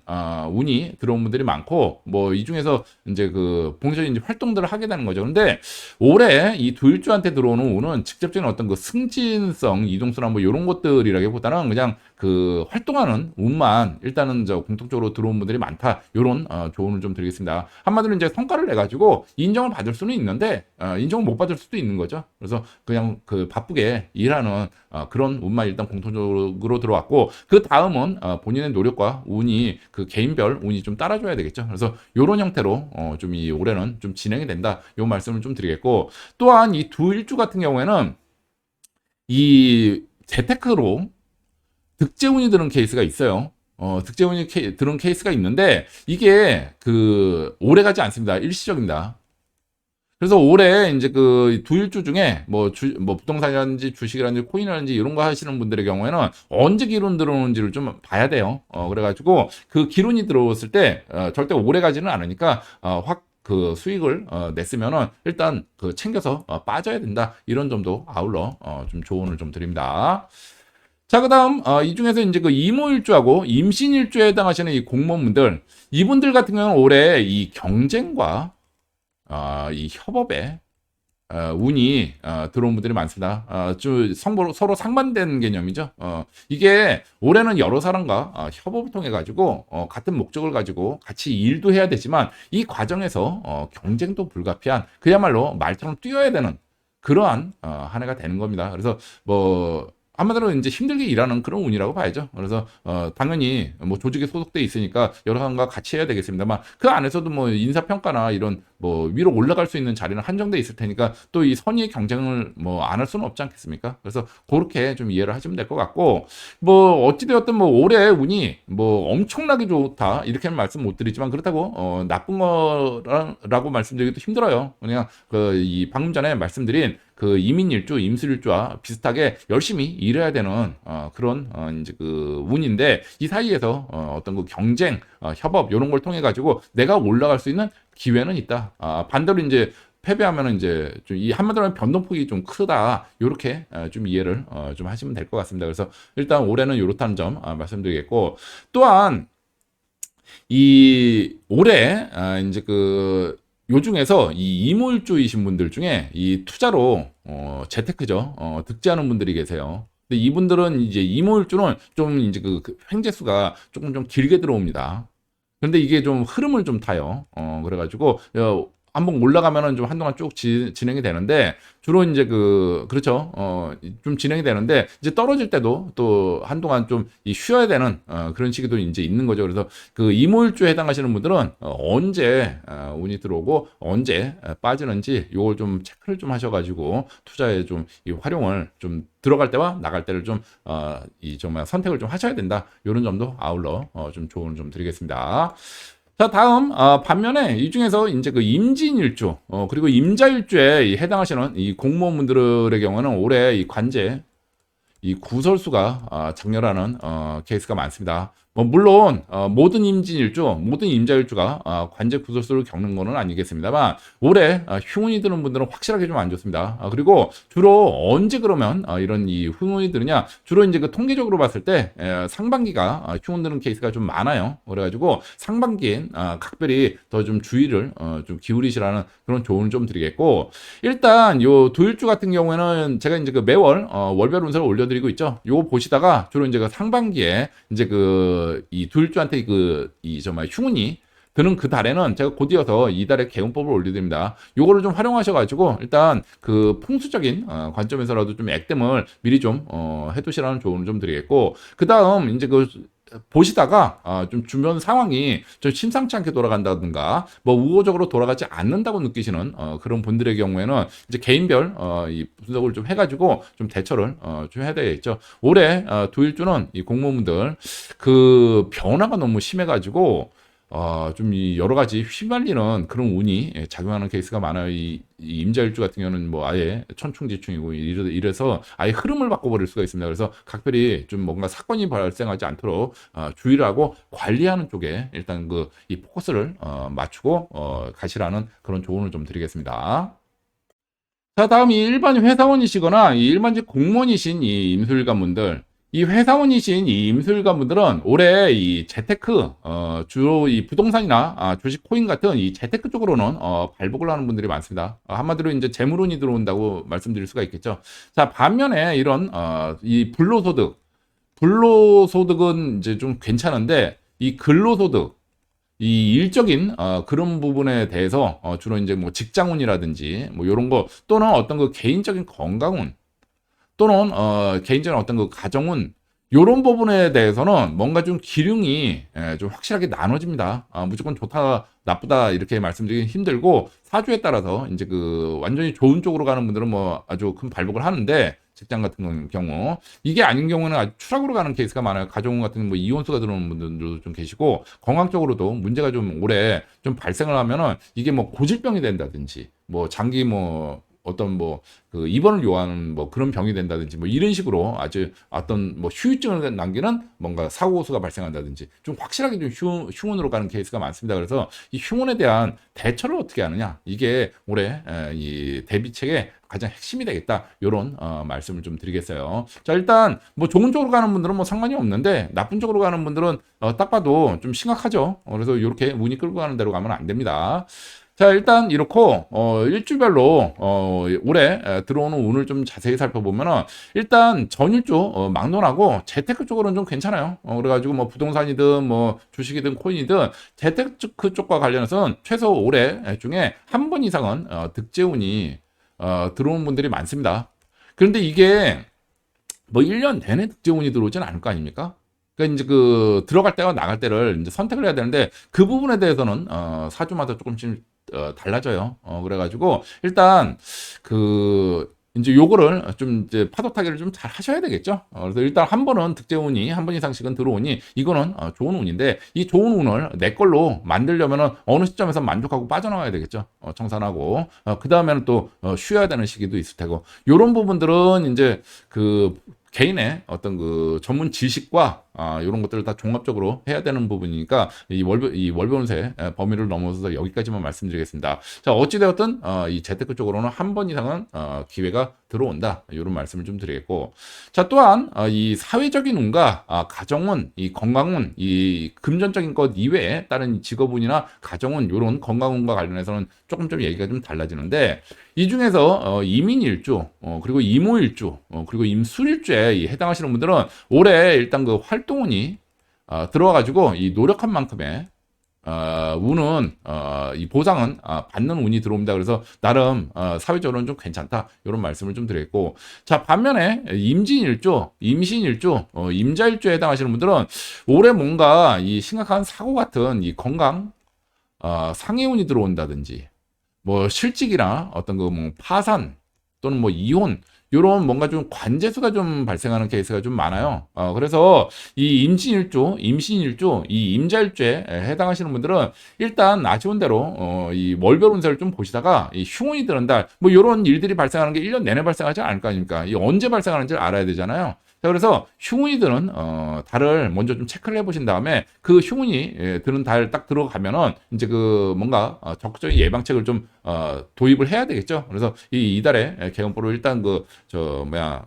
운이 들어온 분들이 많고 뭐 이 중에서 이제 그 본격적인 활동들을 하게 되는 거죠. 근데 올해 이 두 일주한테 들어오는 운은 직접적인 어떤 그 승진성 이동수나 뭐 이런 것들이라기보다는 그냥 그 활동하는 운만 일단은 저 공통적으로 들어온 분들이 많다. 요런 조언을 좀 드리겠습니다. 한마디로 이제 성과를 내 가지고 인정을 받을 수는 있는데 인정을 못 받을 수도 있는 거죠. 그래서 그냥 그 바쁘게 일하는 그런 운만 일단 공통적으로 들어왔고 그 다음은 본인의 노력과 운이 그 개인별 운이 좀 따라줘야 되겠죠. 그래서 요런 형태로 좀 이 올해는 좀 진행이 된다. 요 말씀을 좀 드리겠고 또한 이 두 일주 같은 경우에는 이 재테크로 득재운이 드는 케이스가 있어요. 득재운이 드는 케이스가 있는데 이게 그 오래 가지 않습니다. 일시적입니다. 그래서 올해 이제 그 두 일주 중에 뭐 부동산이라든지 주식이라든지 코인이라든지 이런 거 하시는 분들의 경우에는 언제 기론 들어오는지를 좀 봐야 돼요. 그래가지고 그 기론이 들어왔을 때 절대 오래 가지는 않으니까 확 그 수익을 냈으면은 일단 그 챙겨서 빠져야 된다. 이런 점도 아울러 좀 조언을 좀 드립니다. 자, 그다음 이 중에서 이제 그 이모일주하고 임신일주에 해당하시는 이 공무원분들 이분들 같은 경우는 올해 이 경쟁과 이 협업에 운이 들어온 분들이 많습니다. 서로 상반된 개념이죠. 이게 올해는 여러 사람과 협업을 통해 가지고 같은 목적을 가지고 같이 일도 해야 되지만 이 과정에서 경쟁도 불가피한 그야말로 말처럼 뛰어야 되는 그러한 한 해가 되는 겁니다. 그래서 뭐 한마디로 이제 힘들게 일하는 그런 운이라고 봐야죠. 그래서 당연히 뭐 조직에 소속돼 있으니까 여러 사람과 같이 해야 되겠습니다만 그 안에서도 뭐 인사평가나 이런 뭐 위로 올라갈 수 있는 자리는 한정돼 있을 테니까 또 이 선의의 경쟁을 뭐 안 할 수는 없지 않겠습니까? 그래서 그렇게 좀 이해를 하시면 될 것 같고 뭐 어찌되었든 뭐 올해 운이 뭐 엄청나게 좋다 이렇게는 말씀 못 드리지만 그렇다고 나쁜 거라고 말씀드리기도 힘들어요. 그냥 그 이 방금 전에 말씀드린 그 이민일주, 임술일주와 비슷하게 열심히 일해야 되는 그런 이제 그 운인데 이 사이에서 어떤 그 경쟁, 협업 이런 걸 통해 가지고 내가 올라갈 수 있는 기회는 있다. 반대로 이제 패배하면은 이제 좀 이 한마디로 하면 변동폭이 좀 크다. 요렇게 좀 이해를 좀 하시면 될 것 같습니다. 그래서 일단 올해는 요렇다는 점 말씀드리겠고 또한 이 올해 이제 그 요 중에서 이 이모일주이신 분들 중에 이 투자로 재테크죠. 득지하는 분들이 계세요. 근데 이분들은 이제 이모일주는 좀 이제 그 횡재수가 조금 좀 길게 들어옵니다. 근데 이게 좀 흐름을 좀 타요. 그래가지고 한번 올라가면은 좀 한동안 쭉 진행이 되는데 주로 이제 그렇죠. 좀 진행이 되는데 이제 떨어질 때도 또 한동안 좀 쉬어야 되는 그런 시기도 이제 있는 거죠. 그래서 그 이모일주에 해당하시는 분들은 언제 운이 들어오고 언제 빠지는지 요걸 좀 체크를 좀 하셔가지고 투자에 좀 이 활용을 좀 들어갈 때와 나갈 때를 좀 이 정말 선택을 좀 하셔야 된다. 이런 점도 아울러 좀 조언을 좀 드리겠습니다. 자, 다음, 반면에 이 중에서 이제 그 임진일주, 그리고 임자일주에 해당하시는 이 공무원분들의 경우는 올해 이 관제, 이 구설수가 장렬하는 케이스가 많습니다. 뭐 물론 모든 임진일주, 모든 임자일주가 관제 구설수를 겪는 거는 아니겠습니다만 올해 흉운이 드는 분들은 확실하게 좀 안 좋습니다. 그리고 주로 언제 그러면 이런 이 흉운이 드느냐? 주로 이제 그 통계적으로 봤을 때 상반기가 흉운 드는 케이스가 좀 많아요. 그래가지고 상반기엔 각별히 더 좀 주의를 좀 기울이시라는 그런 조언을 좀 드리겠고 일단 요 도일주 같은 경우에는 제가 이제 그 매월 월별 운세를 올려드리고 있죠. 요거 보시다가 주로 이제 그 상반기에 이제 그 이 도일주한테 이 정말 흉운이 드는 그 달에는 제가 곧이어서 이달에 개운법을 올려드립니다. 요거를 좀 활용하셔가지고 일단 그 풍수적인 관점에서라도 좀 액땜을 미리 좀 해두시라는 조언을 좀 드리겠고 그 다음 이제 그 보시다가 좀 주변 상황이 좀 심상치 않게 돌아간다든가 뭐 우호적으로 돌아가지 않는다고 느끼시는 그런 분들의 경우에는 이제 개인별 이 분석을 좀 해가지고 좀 대처를 좀 해야 되겠죠. 올해 도일주는 이 공무원분들 그 변화가 너무 심해가지고 좀 이 여러 가지 휘말리는 그런 운이 작용하는 케이스가 많아요. 이 임자일주 같은 경우는 뭐 아예 천충지충이고 이래서 아예 흐름을 바꿔버릴 수가 있습니다. 그래서 각별히 좀 뭔가 사건이 발생하지 않도록 주의를 하고 관리하는 쪽에 일단 이 포커스를 맞추고 가시라는 그런 조언을 좀 드리겠습니다. 자, 다음 이 일반 회사원이시거나 이 일반직 공무원이신 이 임술관분들, 이 회사원이신 이 임술관분들은 올해 이 재테크, 주로 이 부동산이나 주식 코인 같은 이 재테크 쪽으로는 발복을 하는 분들이 많습니다. 한마디로 이제 재물운이 들어온다고 말씀드릴 수가 있겠죠. 자, 반면에 이런 이 불로소득은 이제 좀 괜찮은데 이 근로소득, 이 일적인 그런 부분에 대해서 주로 이제 뭐 직장운이라든지 뭐 이런 거 또는 어떤 그 개인적인 건강운 또는 개인적인 어떤 그 가정운 요런 부분에 대해서는 뭔가 좀 기륭이 좀 확실하게 나눠집니다. 무조건 좋다 나쁘다 이렇게 말씀드리기 힘들고 사주에 따라서 이제 그 완전히 좋은 쪽으로 가는 분들은 뭐 아주 큰 발복을 하는데 직장 같은 경우. 이게 아닌 경우는 아주 추락으로 가는 케이스가 많아요. 가정운 같은 뭐 이혼수가 들어오는 분들도 좀 계시고, 건강적으로도 문제가 좀 오래 좀 발생을 하면은 이게 뭐 고질병이 된다든지, 뭐 장기 뭐 어떤 뭐 그 입원을 요하는 뭐 그런 병이 된다든지 뭐 이런 식으로 아주 어떤 뭐 후유증을 남기는 뭔가 사고수가 발생한다든지 좀 확실하게 좀 흉운으로 가는 케이스가 많습니다. 그래서 이 흉운에 대한 대처를 어떻게 하느냐, 이게 올해 이 대비책의 가장 핵심이 되겠다, 이런 말씀을 좀 드리겠어요. 자, 일단 뭐 좋은 쪽으로 가는 분들은 뭐 상관이 없는데, 나쁜 쪽으로 가는 분들은 딱 봐도 좀 심각하죠. 그래서 이렇게 운이 끌고 가는 대로 가면 안 됩니다. 자, 일단 이렇고 일주별로 올해 들어오는 운을 좀 자세히 살펴보면은, 일단 전일주 막론하고 재테크 쪽으로는 좀 괜찮아요. 그래가지고 뭐 부동산이든 뭐 주식이든 코인이든 재테크 쪽과 관련해서는 최소 올해 중에 한 번 이상은 득재운이 들어오는 분들이 많습니다. 그런데 이게 뭐 1년 내내 득재운이 들어오진 않을 거 아닙니까? 그러니까 이제 그 들어갈 때와 나갈 때를 이제 선택을 해야 되는데, 그 부분에 대해서는 사주마다 조금씩 달라져요. 그래가지고 일단 그 이제 요거를 좀 이제 파도 타기를 좀 잘 하셔야 되겠죠. 그래서 일단 한 번은 득재운이 한 번 이상씩은 들어오니 이거는 좋은 운인데, 이 좋은 운을 내 걸로 만들려면은 어느 시점에서 만족하고 빠져나와야 되겠죠. 청산하고 그 다음에는 또 쉬어야 되는 시기도 있을 테고, 요런 부분들은 이제 그 개인의 어떤 그 전문 지식과 이런 것들을 다 종합적으로 해야 되는 부분이니까 이 월변세 범위를 넘어서서 여기까지만 말씀드리겠습니다. 자, 어찌되었든 이 재테크 쪽으로는 한 번 이상은 기회가 들어온다, 이런 말씀을 좀 드리겠고, 자, 또한 이 사회적인 운과 가정운, 이 건강운, 이 금전적인 것 이외에 다른 직업운이나 가정운, 이런 건강운과 관련해서는 조금 얘기가 좀 달라지는데, 이 중에서 이민일주, 그리고 이모일주, 그리고 임술일주에 해당하시는 분들은 올해 일단 그 활동운이 들어와가지고 이 노력한 만큼의 운은 이 보상은 받는 운이 들어옵니다. 그래서 나름 사회적으로는 좀 괜찮다, 이런 말씀을 좀 드리겠고, 자, 반면에 임진일주, 임신일주, 임자일주에 해당하시는 분들은 올해 뭔가 이 심각한 사고 같은 이 건강 상해운이 들어온다든지, 뭐 실직이나 어떤 그 뭐 파산 또는 뭐 이혼, 요런 뭔가 좀 관제수가 좀 발생하는 케이스가 좀 많아요. 그래서 이 임신일주, 임신일주, 이 임자일주에 해당하시는 분들은 일단 아쉬운 대로 이 월별 운세를 좀 보시다가 이 흉운이 드는 달, 뭐 요런 일들이 발생하는 게 1년 내내 발생하지 않을 거 아닙니까? 이 언제 발생하는지를 알아야 되잖아요. 자, 그래서 흉운이 드는 달을 먼저 좀 체크를 해보신 다음에, 그 흉운이 드는 달 딱 들어가면은 이제 그 뭔가 적극적인 예방책을 좀 도입을 해야 되겠죠. 그래서 이 달에 개헌보로 일단 그 저 뭐야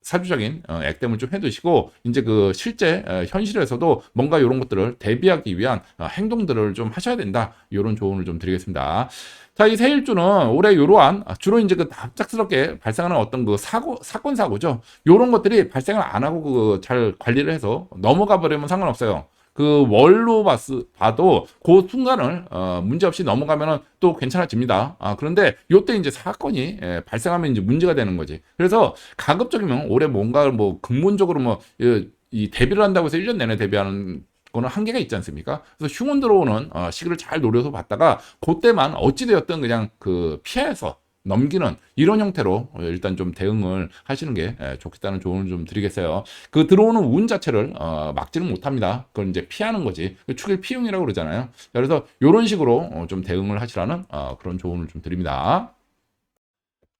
사주적인 액땜을 좀 해두시고, 이제 그 실제 현실에서도 뭔가 이런 것들을 대비하기 위한 행동들을 좀 하셔야 된다, 이런 조언을 좀 드리겠습니다. 자, 이 세일주는 올해 이러한 주로 이제 그 갑작스럽게 발생하는 어떤 그 사건 사고죠. 이런 것들이 발생을 안 하고 그 잘 관리를 해서 넘어가 버리면 상관없어요. 그 월로 봐도 그 순간을 문제없이 넘어가면은 또 괜찮아집니다. 그런데 요때 이제 사건이 발생하면 이제 문제가 되는 거지. 그래서 가급적이면 올해 뭔가 뭐 근본적으로 뭐 이 대비를 한다고 해서 1년 내내 대비하는 거는 한계가 있지 않습니까? 그래서 흉운 들어오는 시기를 잘 노려서 봤다가 그때만 어찌되었든 그냥 그 피해서 넘기는 이런 형태로 일단 좀 대응을 하시는 게 좋겠다는 조언을 좀 드리겠어요. 그 들어오는 운 자체를 막지는 못합니다. 그걸 이제 피하는 거지. 축일 피용이라고 그러잖아요. 그래서 이런 식으로 좀 대응을 하시라는 그런 조언을 좀 드립니다.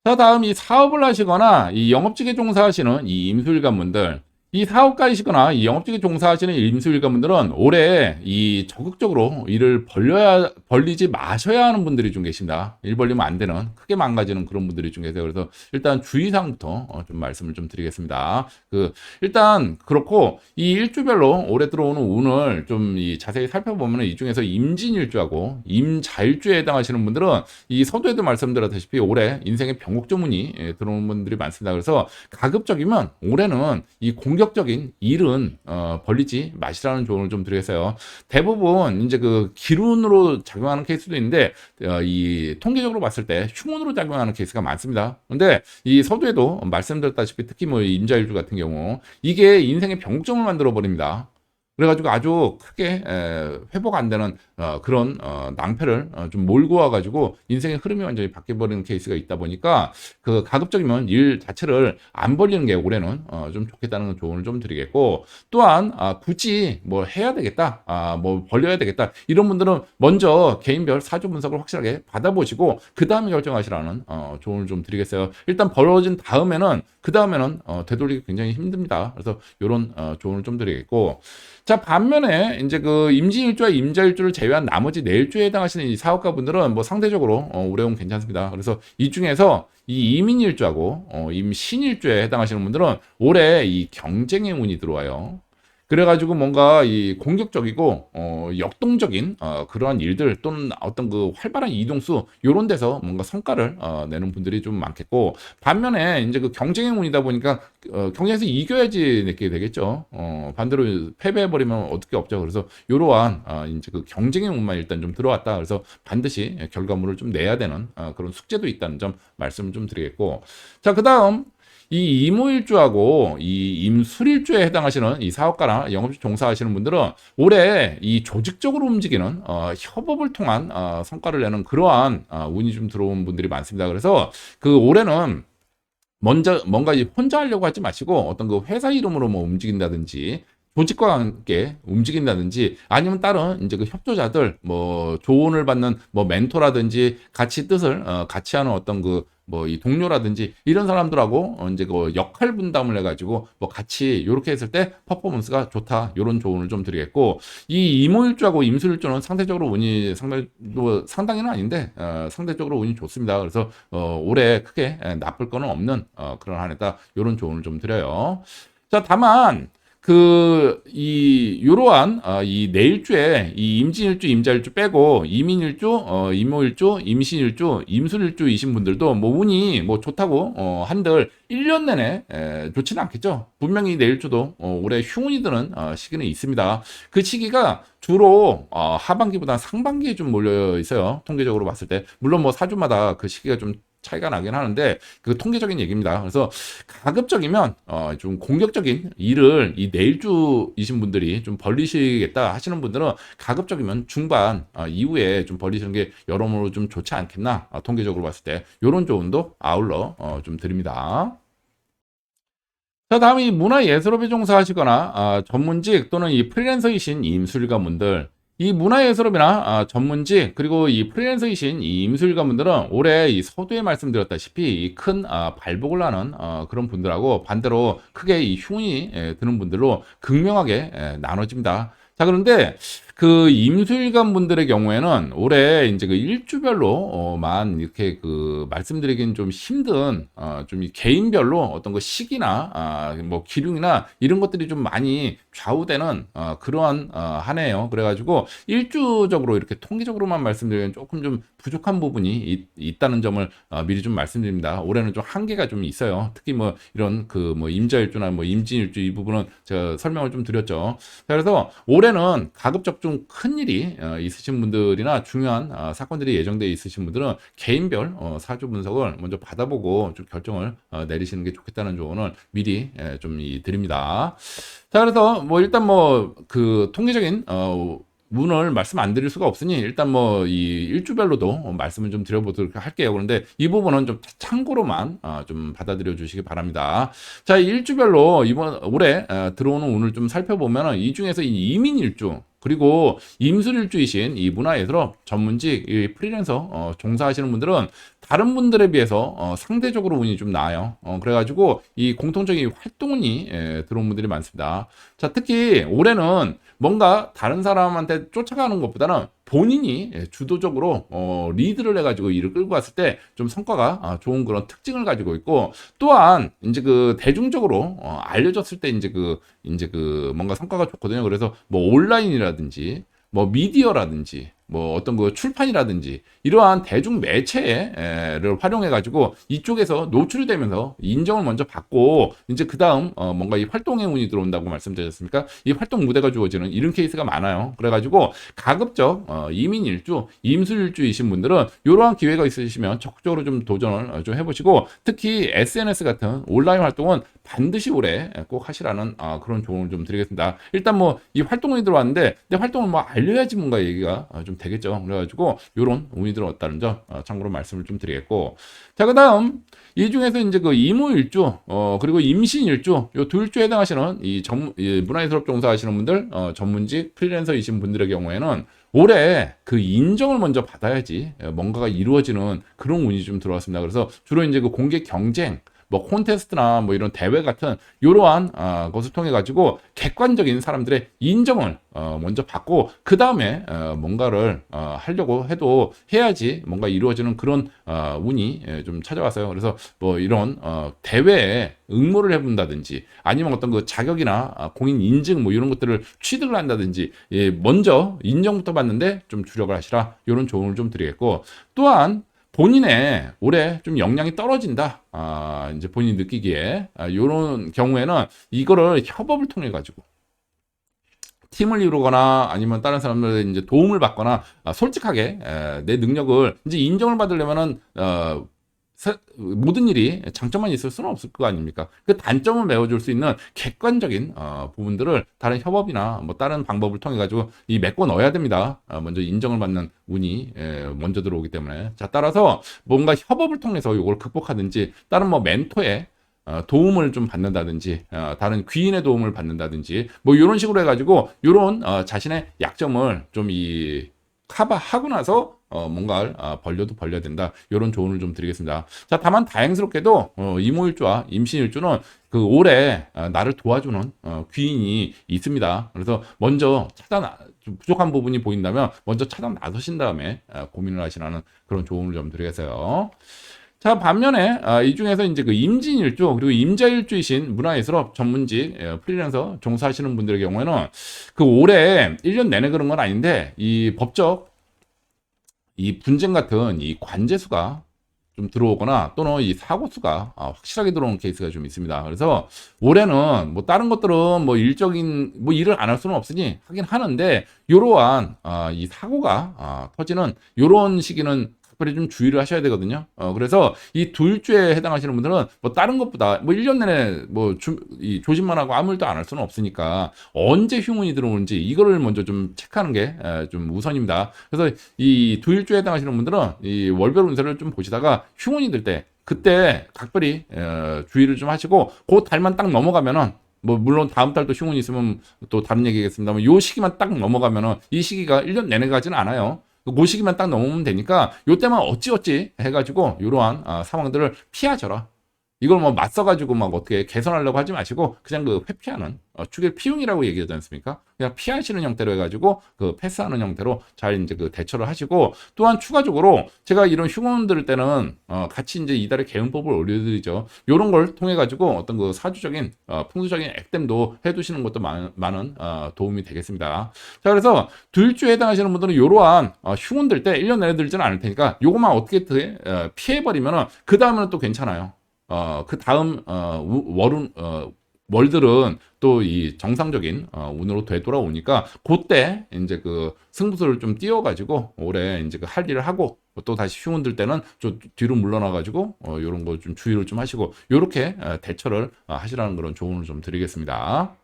자, 다음 이 사업을 하시거나 이 영업직에 종사하시는 이 임수일관분들, 이 사업가이시거나 이 영업직에 종사하시는 임수일관분들은 올해 이 적극적으로 일을 벌리지 마셔야 하는 분들이 좀 계십니다. 일 벌리면 안 되는, 크게 망가지는 그런 분들이 좀 계세요. 그래서 일단 주의사항부터 좀 말씀을 좀 드리겠습니다. 일단 그렇고, 이 일주별로 올해 들어오는 운을 좀 자세히 살펴보면 이 중에서 임진일주하고 임자일주에 해당하시는 분들은 이 서두에도 말씀드렸다시피 올해 인생의 병곡조문이 들어오는 분들이 많습니다. 그래서 가급적이면 올해는 이 공격적인 일은 벌리지 마시라는 조언을 좀 드리겠어요. 대부분 이제 그 기운으로 작용하는 케이스도 있는데 이 통계적으로 봤을 때 흉운으로 작용하는 케이스가 많습니다. 근데 이 서두에도 말씀드렸다시피 특히 뭐 임자일주 같은 경우 이게 인생의 병점을 만들어 버립니다. 그래가지고 아주 크게 회복 안 되는 그런 낭패를 좀 몰고 와가지고 인생의 흐름이 완전히 바뀌어버리는 케이스가 있다 보니까 그 가급적이면 일 자체를 안 벌리는 게 올해는 좀 좋겠다는 조언을 좀 드리겠고, 또한 굳이 뭐 해야 되겠다, 뭐 벌려야 되겠다 이런 분들은 먼저 개인별 사주 분석을 확실하게 받아보시고 그 다음에 결정하시라는 조언을 좀 드리겠어요. 일단 벌어진 다음에는 그 다음에는 되돌리기 굉장히 힘듭니다. 그래서 이런 조언을 좀 드리겠고, 자, 반면에 이제 그 임진일주와 임자일주를 제외한 나머지 네 일주에 해당하시는 이 사업가 분들은 뭐 상대적으로 올해는 괜찮습니다. 그래서 이 중에서 이 이민일주하고 임신일주에 해당하시는 분들은 올해 이 경쟁의 운이 들어와요. 그래가지고 뭔가 이 공격적이고 역동적인 그러한 일들 또는 어떤 그 활발한 이동수 요런 데서 뭔가 성과를 내는 분들이 좀 많겠고, 반면에 이제 그 경쟁의 운이다 보니까 경쟁에서 이겨야지 내게 되겠죠. 반대로 패배해버리면 어떻게 없죠. 그래서 이러한 이제 그 경쟁의 운만 일단 좀 들어왔다. 그래서 반드시 결과물을 좀 내야 되는 그런 숙제도 있다는 점 말씀을 좀 드리겠고, 자, 그다음 이 이모일주하고 이 임술일주에 해당하시는 이 사업가나 영업직 종사하시는 분들은 올해 이 조직적으로 움직이는 협업을 통한 성과를 내는 그러한 운이 좀 들어온 분들이 많습니다. 그래서 그 올해는 먼저 뭔가 혼자 하려고 하지 마시고 어떤 그 회사 이름으로 뭐 움직인다든지 조직과 함께 움직인다든지 아니면 다른 이제 그 협조자들 뭐 조언을 받는 뭐 멘토라든지 같이 뜻을 같이 하는 어떤 그 뭐 이 동료라든지 이런 사람들하고 이제 그 역할 분담을 해가지고 뭐 같이 이렇게 했을 때 퍼포먼스가 좋다 이런 조언을 좀 드리겠고, 이 이모일주하고 임술일주는 상대적으로 운이 상당히는 아닌데 상대적으로 운이 좋습니다. 그래서 올해 크게 나쁠 거는 없는 그런 한 해다 이런 조언을 좀 드려요. 자, 다만 요러한 이 내일주에 이 임진일주, 임자일주 빼고 이민일주, 임오일주, 임신일주, 임술일주이신 분들도 뭐 운이 뭐 좋다고 한들 1년 내내 좋지는 않겠죠. 분명히 내일주도 올해 흉운이 드는 시기는 있습니다. 그 시기가 주로 하반기보다 상반기에 좀 몰려 있어요. 통계적으로 봤을 때. 물론 뭐 사주마다 그 시기가 좀 차이가 나긴 하는데 그 통계적인 얘기입니다. 그래서 가급적이면 좀 공격적인 일을 이 내일주이신 분들이 좀 벌리시겠다 하시는 분들은 가급적이면 중반 이후에 좀 벌리시는 게 여러모로 좀 좋지 않겠나, 통계적으로 봤을 때 이런 조언도 아울러 좀 드립니다. 자, 다음 이 문화예술업에 종사하시거나 전문직 또는 이 프리랜서이신 임술가분들, 이 문화예술업이나 전문직 그리고 이 프리랜서이신 이 임술가분들은 올해 이 서두에 말씀드렸다시피 이큰 발복을 하는 그런 분들하고 반대로 크게 이 흉이 드는 분들로 극명하게 나눠집니다. 자, 그런데 그 임술관 분들의 경우에는 올해 이제 그 일주별로만 이렇게 그 말씀드리긴 좀 힘든 좀 이 개인별로 어떤 그 시기나 뭐 기lun이나 이런 것들이 좀 많이 좌우되는 그러한 한 해예요. 그래가지고 일주적으로 이렇게 통계적으로만 말씀드리면 조금 좀 부족한 부분이 있다는 점을 미리 좀 말씀드립니다. 올해는 좀 한계가 좀 있어요. 특히 뭐 이런 그 뭐 임자일주나 뭐 임진일주 이 부분은 제가 설명을 좀 드렸죠. 자, 그래서 올해는 가급적 좀 큰 일이 있으신 분들이나 중요한 사건들이 예정되어 있으신 분들은 개인별 사주 분석을 먼저 받아보고 좀 결정을 내리시는 게 좋겠다는 조언을 미리 좀 드립니다. 자, 그래서 뭐 일단 뭐 그 통계적인 문을 말씀 안 드릴 수가 없으니 일단 뭐 이 일주별로도 말씀을 좀 드려보도록 할게요. 그런데 이 부분은 좀 참고로만 좀 받아들여 주시기 바랍니다. 자, 일주별로 이번 올해 들어오는 운을 좀 살펴보면 이 중에서 이 이민일주 그리고 임술일주이신 이 문화예술업 전문직 이 프리랜서 종사하시는 분들은 다른 분들에 비해서 상대적으로 운이 좀 나아요. 그래가지고 이 공통적인 활동운이 들어온 분들이 많습니다. 자, 특히 올해는 뭔가 다른 사람한테 쫓아가는 것보다는 본인이 주도적으로 리드를 해가지고 일을 끌고 갔을 때 좀 성과가 좋은 그런 특징을 가지고 있고, 또한 이제 그 대중적으로 알려졌을 때 이제 그 뭔가 성과가 좋거든요. 그래서 뭐 온라인이라든지 뭐 미디어라든지 뭐 어떤 그 출판이라든지 이러한 대중 매체를 활용해 가지고 이쪽에서 노출이 되면서 인정을 먼저 받고 이제 그다음 뭔가 이 활동의 운이 들어온다고 말씀드렸습니까? 이 활동 무대가 주어지는 이런 케이스가 많아요. 그래 가지고 가급적 이민 일주, 임수 일주이신 분들은 이러한 기회가 있으시면 적극적으로 좀 도전을 좀 해보시고 특히 SNS 같은 온라인 활동은 반드시 올해 꼭 하시라는 그런 조언을 좀 드리겠습니다. 일단 뭐 이 활동이 들어왔는데 내 활동을 뭐 알려야지 뭔가 얘기가 좀 되겠죠. 그래가지고 이런 운이 들어왔다는 점 참고로 말씀을 좀 드리겠고 자 그다음 이 중에서 이제 그 이모일주 그리고 임신일주 요 두 일주에 해당하시는 이 문화예술업 종사하시는 분들 전문직 프리랜서이신 분들의 경우에는 올해 그 인정을 먼저 받아야지 뭔가가 이루어지는 그런 운이 좀 들어왔습니다. 그래서 주로 이제 그 공개 경쟁 뭐 콘테스트나 뭐 이런 대회 같은 이러한 것을 통해 가지고 객관적인 사람들의 인정을 먼저 받고 그 다음에 뭔가를 하려고 해도 해야지 뭔가 이루어지는 그런 운이 좀 찾아왔어요. 그래서 뭐 이런 대회에 응모를 해본다든지 아니면 어떤 그 자격이나 공인 인증 뭐 이런 것들을 취득을 한다든지 예, 먼저 인정부터 받는데 좀 주력을 하시라 이런 조언을 좀 드리겠고 또한 본인의 올해 좀 역량이 떨어진다. 이제 본인이 느끼기에 이런 경우에는 이거를 협업을 통해 가지고 팀을 이루거나 아니면 다른 사람들의 이제 도움을 받거나 솔직하게 내 능력을 이제 인정을 받으려면은 모든 일이 장점만 있을 수는 없을 거 아닙니까? 그 단점을 메워줄 수 있는 객관적인 부분들을 다른 협업이나 뭐 다른 방법을 통해 가지고 이 메꿔 넣어야 됩니다. 먼저 인정을 받는 운이 먼저 들어오기 때문에 자 따라서 뭔가 협업을 통해서 이걸 극복하든지 다른 뭐 멘토의 도움을 좀 받는다든지 다른 귀인의 도움을 받는다든지 뭐 이런 식으로 해가지고 이런 자신의 약점을 좀 이 커버하고 나서 뭔가를 벌려도 벌려야 된다. 이런 조언을 좀 드리겠습니다. 자, 다만 다행스럽게도 이모일주와 임신일주는 그 올해 나를 도와주는 귀인이 있습니다. 그래서 먼저 좀 부족한 부분이 보인다면 먼저 차단 나서신 다음에 고민을 하시라는 그런 조언을 좀 드리겠어요. 자, 반면에 이 중에서 이제 그 임진일주 그리고 임자일주이신 문화예술업 전문직 프리랜서 종사하시는 분들의 경우에는 그 올해 1년 내내 그런 건 아닌데 이 법적 이 분쟁 같은 이 관제수가 좀 들어오거나 또는 이 사고수가 확실하게 들어오는 케이스가 좀 있습니다. 그래서 올해는 뭐 다른 것들은 뭐 일적인 뭐 일을 안 할 수는 없으니 하긴 하는데 이러한 이 사고가 터지는 이런 시기는 특별히 좀 주의를 하셔야 되거든요. 그래서 이 둘주에 해당하시는 분들은 뭐 다른 것보다 뭐 1년 내내 뭐 이 조심만 하고 아무 일도 안 할 수는 없으니까 언제 휴문이 들어오는지 이거를 먼저 좀 체크하는 게 좀 우선입니다. 그래서 이 두일주에 해당하시는 분들은 이 월별 운세를 좀 보시다가 휴문이 들 때 그때 각별히 주의를 좀 하시고 그 달만 딱 넘어가면은 뭐 물론 다음 달도 휴문이 있으면 또 다른 얘기겠습니다만 요 시기만 딱 넘어가면은 이 시기가 1년 내내 가지는 않아요. 그 시기만 딱 넘으면 되니까 요때만 어찌어찌 해가지고 이러한 상황들을 피하셔라. 이걸 뭐 맞서가지고 막 어떻게 개선하려고 하지 마시고 그냥 그 회피하는 추계 피웅이라고 얘기하지 않습니까? 그냥 피하시는 형태로 해가지고 그 패스하는 형태로 잘 이제 그 대처를 하시고 또한 추가적으로 제가 이런 휴문 들 때는 같이 이제 이달의 개운법을 올려드리죠. 이런 걸 통해 가지고 어떤 그 사주적인 풍수적인 액땜도 해두시는 것도 많은 도움이 되겠습니다. 자 그래서 둘주에 해당하시는 분들은 이러한 휴문 들 때 1년 내내 들지는 않을 테니까 요것만 어떻게 피해버리면은 그 다음은 또 괜찮아요. 그 다음 월들은 또 이 정상적인 운으로 되돌아오니까 그때 이제 그 승부수를 좀 띄워가지고 올해 이제 그 할 일을 하고 또 다시 휴문 들 때는 좀 뒤로 물러나가지고 이런 거 좀 주의를 좀 하시고 요렇게 대처를 하시라는 그런 조언을 좀 드리겠습니다.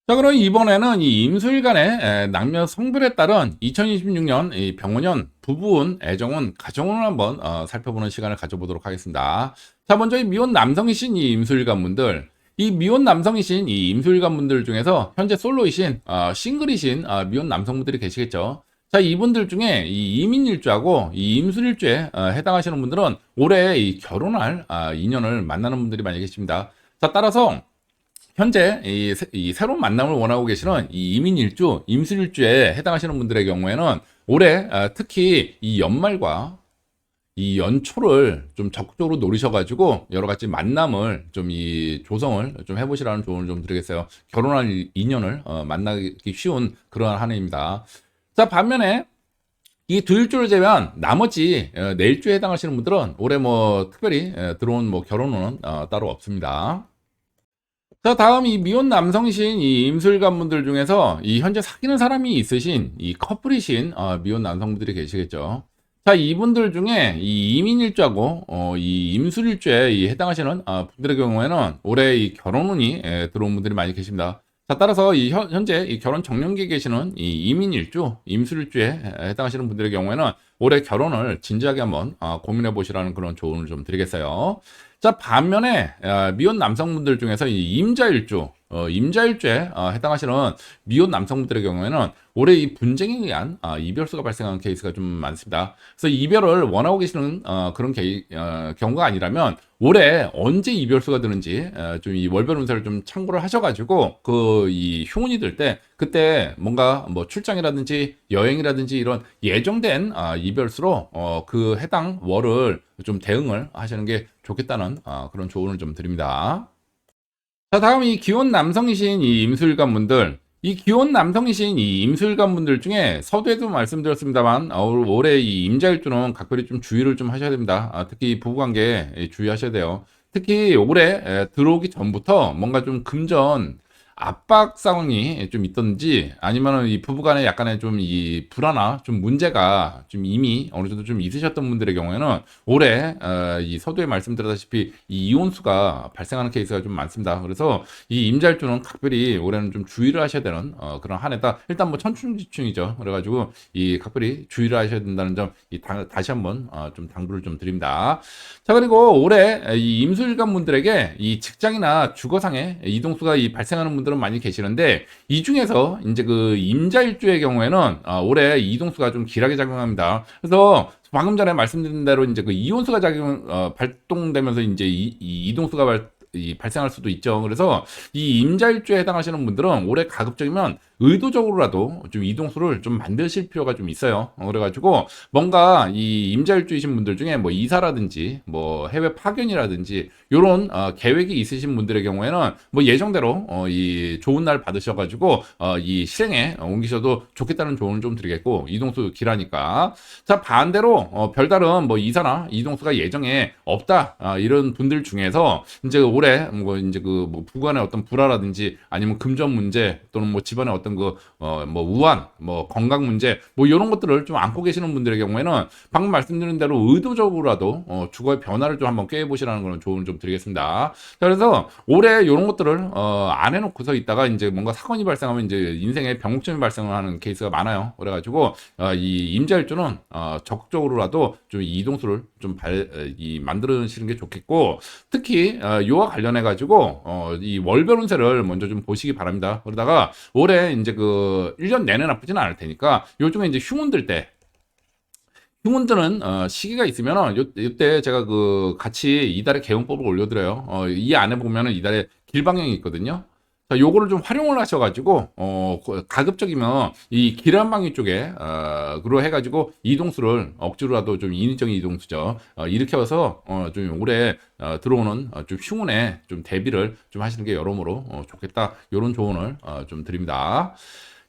자, 그럼 이번에는 이 임수일간의 낙면 성별에 따른 2026년 이 병원년 부부운, 애정운, 가정운을 한번 살펴보는 시간을 가져보도록 하겠습니다. 자, 먼저 이 미혼 남성이신 이 임수일간 분들, 이 미혼 남성이신 이 임수일간 분들 중에서 현재 솔로이신 싱글이신 미혼 남성분들이 계시겠죠. 자, 이분들 중에 이 이민일주하고 이 임술일주에 해당하시는 분들은 올해 이 결혼할 인연을 만나는 분들이 많이 계십니다. 자, 따라서 현재 이 새로운 만남을 원하고 계시는 이 이민일주, 임술일주에 해당하시는 분들의 경우에는 올해 특히 이 연말과 이 연초를 좀 적극적으로 노리셔가지고 여러 가지 만남을 좀 이 조성을 좀 해보시라는 조언을 좀 드리겠어요. 결혼할 인연을 만나기 쉬운 그러한 한 해입니다. 자, 반면에 이 두 일주를 제외한 나머지 네 일주에 해당하시는 분들은 올해 뭐 특별히 들어온 뭐 결혼은 따로 없습니다. 자, 다음 이 미혼 남성이신 이 임술관분들 중에서 이 현재 사귀는 사람이 있으신 이 커플이신 미혼 남성분들이 계시겠죠. 자, 이분들 중에 이 이민일주하고 이 임술일주에 이 해당하시는 분들의 경우에는 올해 이 결혼운이 들어온 분들이 많이 계십니다. 자, 따라서 이 현재 이 결혼 정년기에 계시는 이 이민일주, 임술일주에 해당하시는 분들의 경우에는 올해 결혼을 진지하게 한번 고민해 보시라는 그런 조언을 좀 드리겠어요. 자, 반면에 미혼 남성분들 중에서 이 임자일주, 임자일주에 해당하시는 미혼 남성분들의 경우에는 올해 이 분쟁에 의한 이별수가 발생하는 케이스가 좀 많습니다. 그래서 이별을 원하고 계시는 그런 경우가 아니라면 올해 언제 이별수가 드는지 좀 이 월별 운세를 좀 참고를 하셔가지고 그 이 휴문이 들 때 그때 뭔가 뭐 출장이라든지 여행이라든지 이런 예정된 이별수로 그 해당 월을 좀 대응을 하시는 게 좋겠다는 그런 조언을 좀 드립니다. 자, 다음 이 기혼 남성이신 이 임술관 분들, 이 기혼 남성이신 이 임술관 분들 중에 서두에도 말씀드렸습니다만 올해 이 임자일주는 각별히 좀 주의를 좀 하셔야 됩니다. 특히 부부관계 주의하셔야 돼요. 특히 올해 들어오기 전부터 뭔가 좀 금전 압박 상황이 좀 있던지 아니면은 이 부부간에 약간의 좀 이 불화나 좀 문제가 좀 이미 어느 정도 좀 있으셨던 분들의 경우에는 올해 이 서두에 말씀드렸다시피 이 이혼수가 발생하는 케이스가 좀 많습니다. 그래서 이 임자일주는 각별히 올해는 좀 주의를 하셔야 되는 그런 한 해다. 일단 뭐 천충지충이죠. 그래가지고 이 각별히 주의를 하셔야 된다는 점 다시 한번 좀 당부를 좀 드립니다. 자, 그리고 올해 이 임술관 분들에게 이 직장이나 주거상의 이동수가 이 발생하는 분들은 많이 계시는데 이 중에서 이제 그 임자일주의 경우에는 올해 이동수가 좀 길하게 작용합니다. 그래서 방금 전에 말씀드린 대로 이제 그 이온수가 발동되면서 이제 이 이동수가 발생할 수도 있죠. 그래서 이 임자일주에 해당하시는 분들은 올해 가급적이면 의도적으로라도 좀 이동수를 좀 만드실 필요가 좀 있어요. 그래가지고 뭔가 이 임자일주이신 분들 중에 뭐 이사라든지 뭐 해외 파견이라든지 요런 계획이 있으신 분들의 경우에는 뭐 예정대로 이 좋은 날 받으셔가지고 이 실행에 옮기셔도 좋겠다는 조언을 좀 드리겠고 이동수 길하니까. 자, 반대로 별다른 뭐 이사나 이동수가 예정에 없다 이런 분들 중에서 이제 올해 뭐 이제 그 뭐 부관의 어떤 불화라든지 아니면 금전 문제 또는 뭐 집안의 어떤 그 뭐 우한 뭐 건강 문제 뭐 이런 것들을 좀 안고 계시는 분들의 경우에는 방금 말씀드린 대로 의도적으로라도 주거의 변화를 좀 한번 꾀해보시라는 그런 조언을 좀 드리겠습니다. 자, 그래서 올해 이런 것들을 안 해놓고서 있다가 이제 뭔가 사건이 발생하면 이제 인생에 병목점이 발생하는 케이스가 많아요. 그래가지고 이 임자일주는 적극적으로라도 좀 이동수를 좀 만드시는 게 좋겠고 특히 요와 관련해 가지고 이 월별 운세를 먼저 좀 보시기 바랍니다. 그러다가 올해 이제 그 1년 내내 나쁘지는 않을 테니까 요중에 이제 흉운들 때 흉운드는 시기가 있으면은 요때 제가 그 같이 이달의 개운법을 올려드려요. 이 안에 보면은 이달의 길방향이 있거든요. 자, 요거를 좀 활용을 하셔가지고 가급적이면 이 길한방위 쪽에 그로 해가지고 이동수를 억지로라도 좀 인위적인 이동수죠. 일으켜서 좀 올해 들어오는 좀 흉운에 좀 대비를 좀 하시는 게 여러모로 좋겠다. 요런 조언을 좀 드립니다.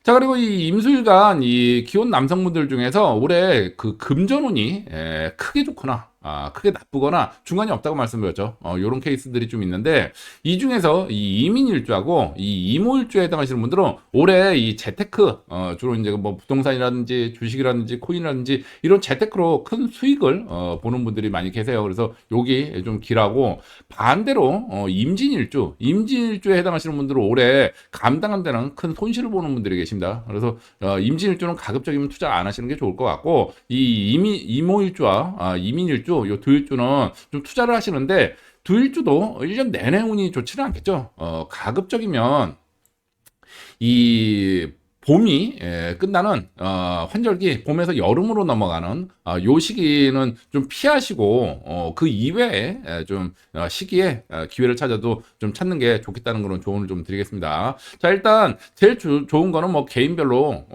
자, 그리고 이 임술관 이 기혼 남성분들 중에서 올해 그 금전운이 크게 좋거나 크게 나쁘거나 중간이 없다고 말씀드렸죠. 요런 케이스들이 좀 있는데 이 중에서 이 이민일주하고 이 이모일주에 해당하시는 분들은 올해 이 재테크 주로 이제 뭐 부동산이라든지 주식이라든지 코인이라든지 이런 재테크로 큰 수익을 보는 분들이 많이 계세요. 그래서 여기 좀 길하고 반대로 임진일주에 해당하시는 분들은 올해 감당 안 되는 큰 손실을 보는 분들이 계십니다. 그래서 임진일주는 가급적이면 투자 안 하시는 게 좋을 것 같고 이 이모일주와 이민일주 요 두 일주는 좀 투자를 하시는데 두 일주도 1년 내내 운이 좋지는 않겠죠. 가급적이면 이 봄이 끝나는 환절기 봄에서 여름으로 넘어가는 요 시기는 좀 피하시고 그 이외에 좀 시기에 기회를 찾아도 좀 찾는 게 좋겠다는 그런 조언을 좀 드리겠습니다. 자, 일단 제일 좋은 거는 뭐 개인별로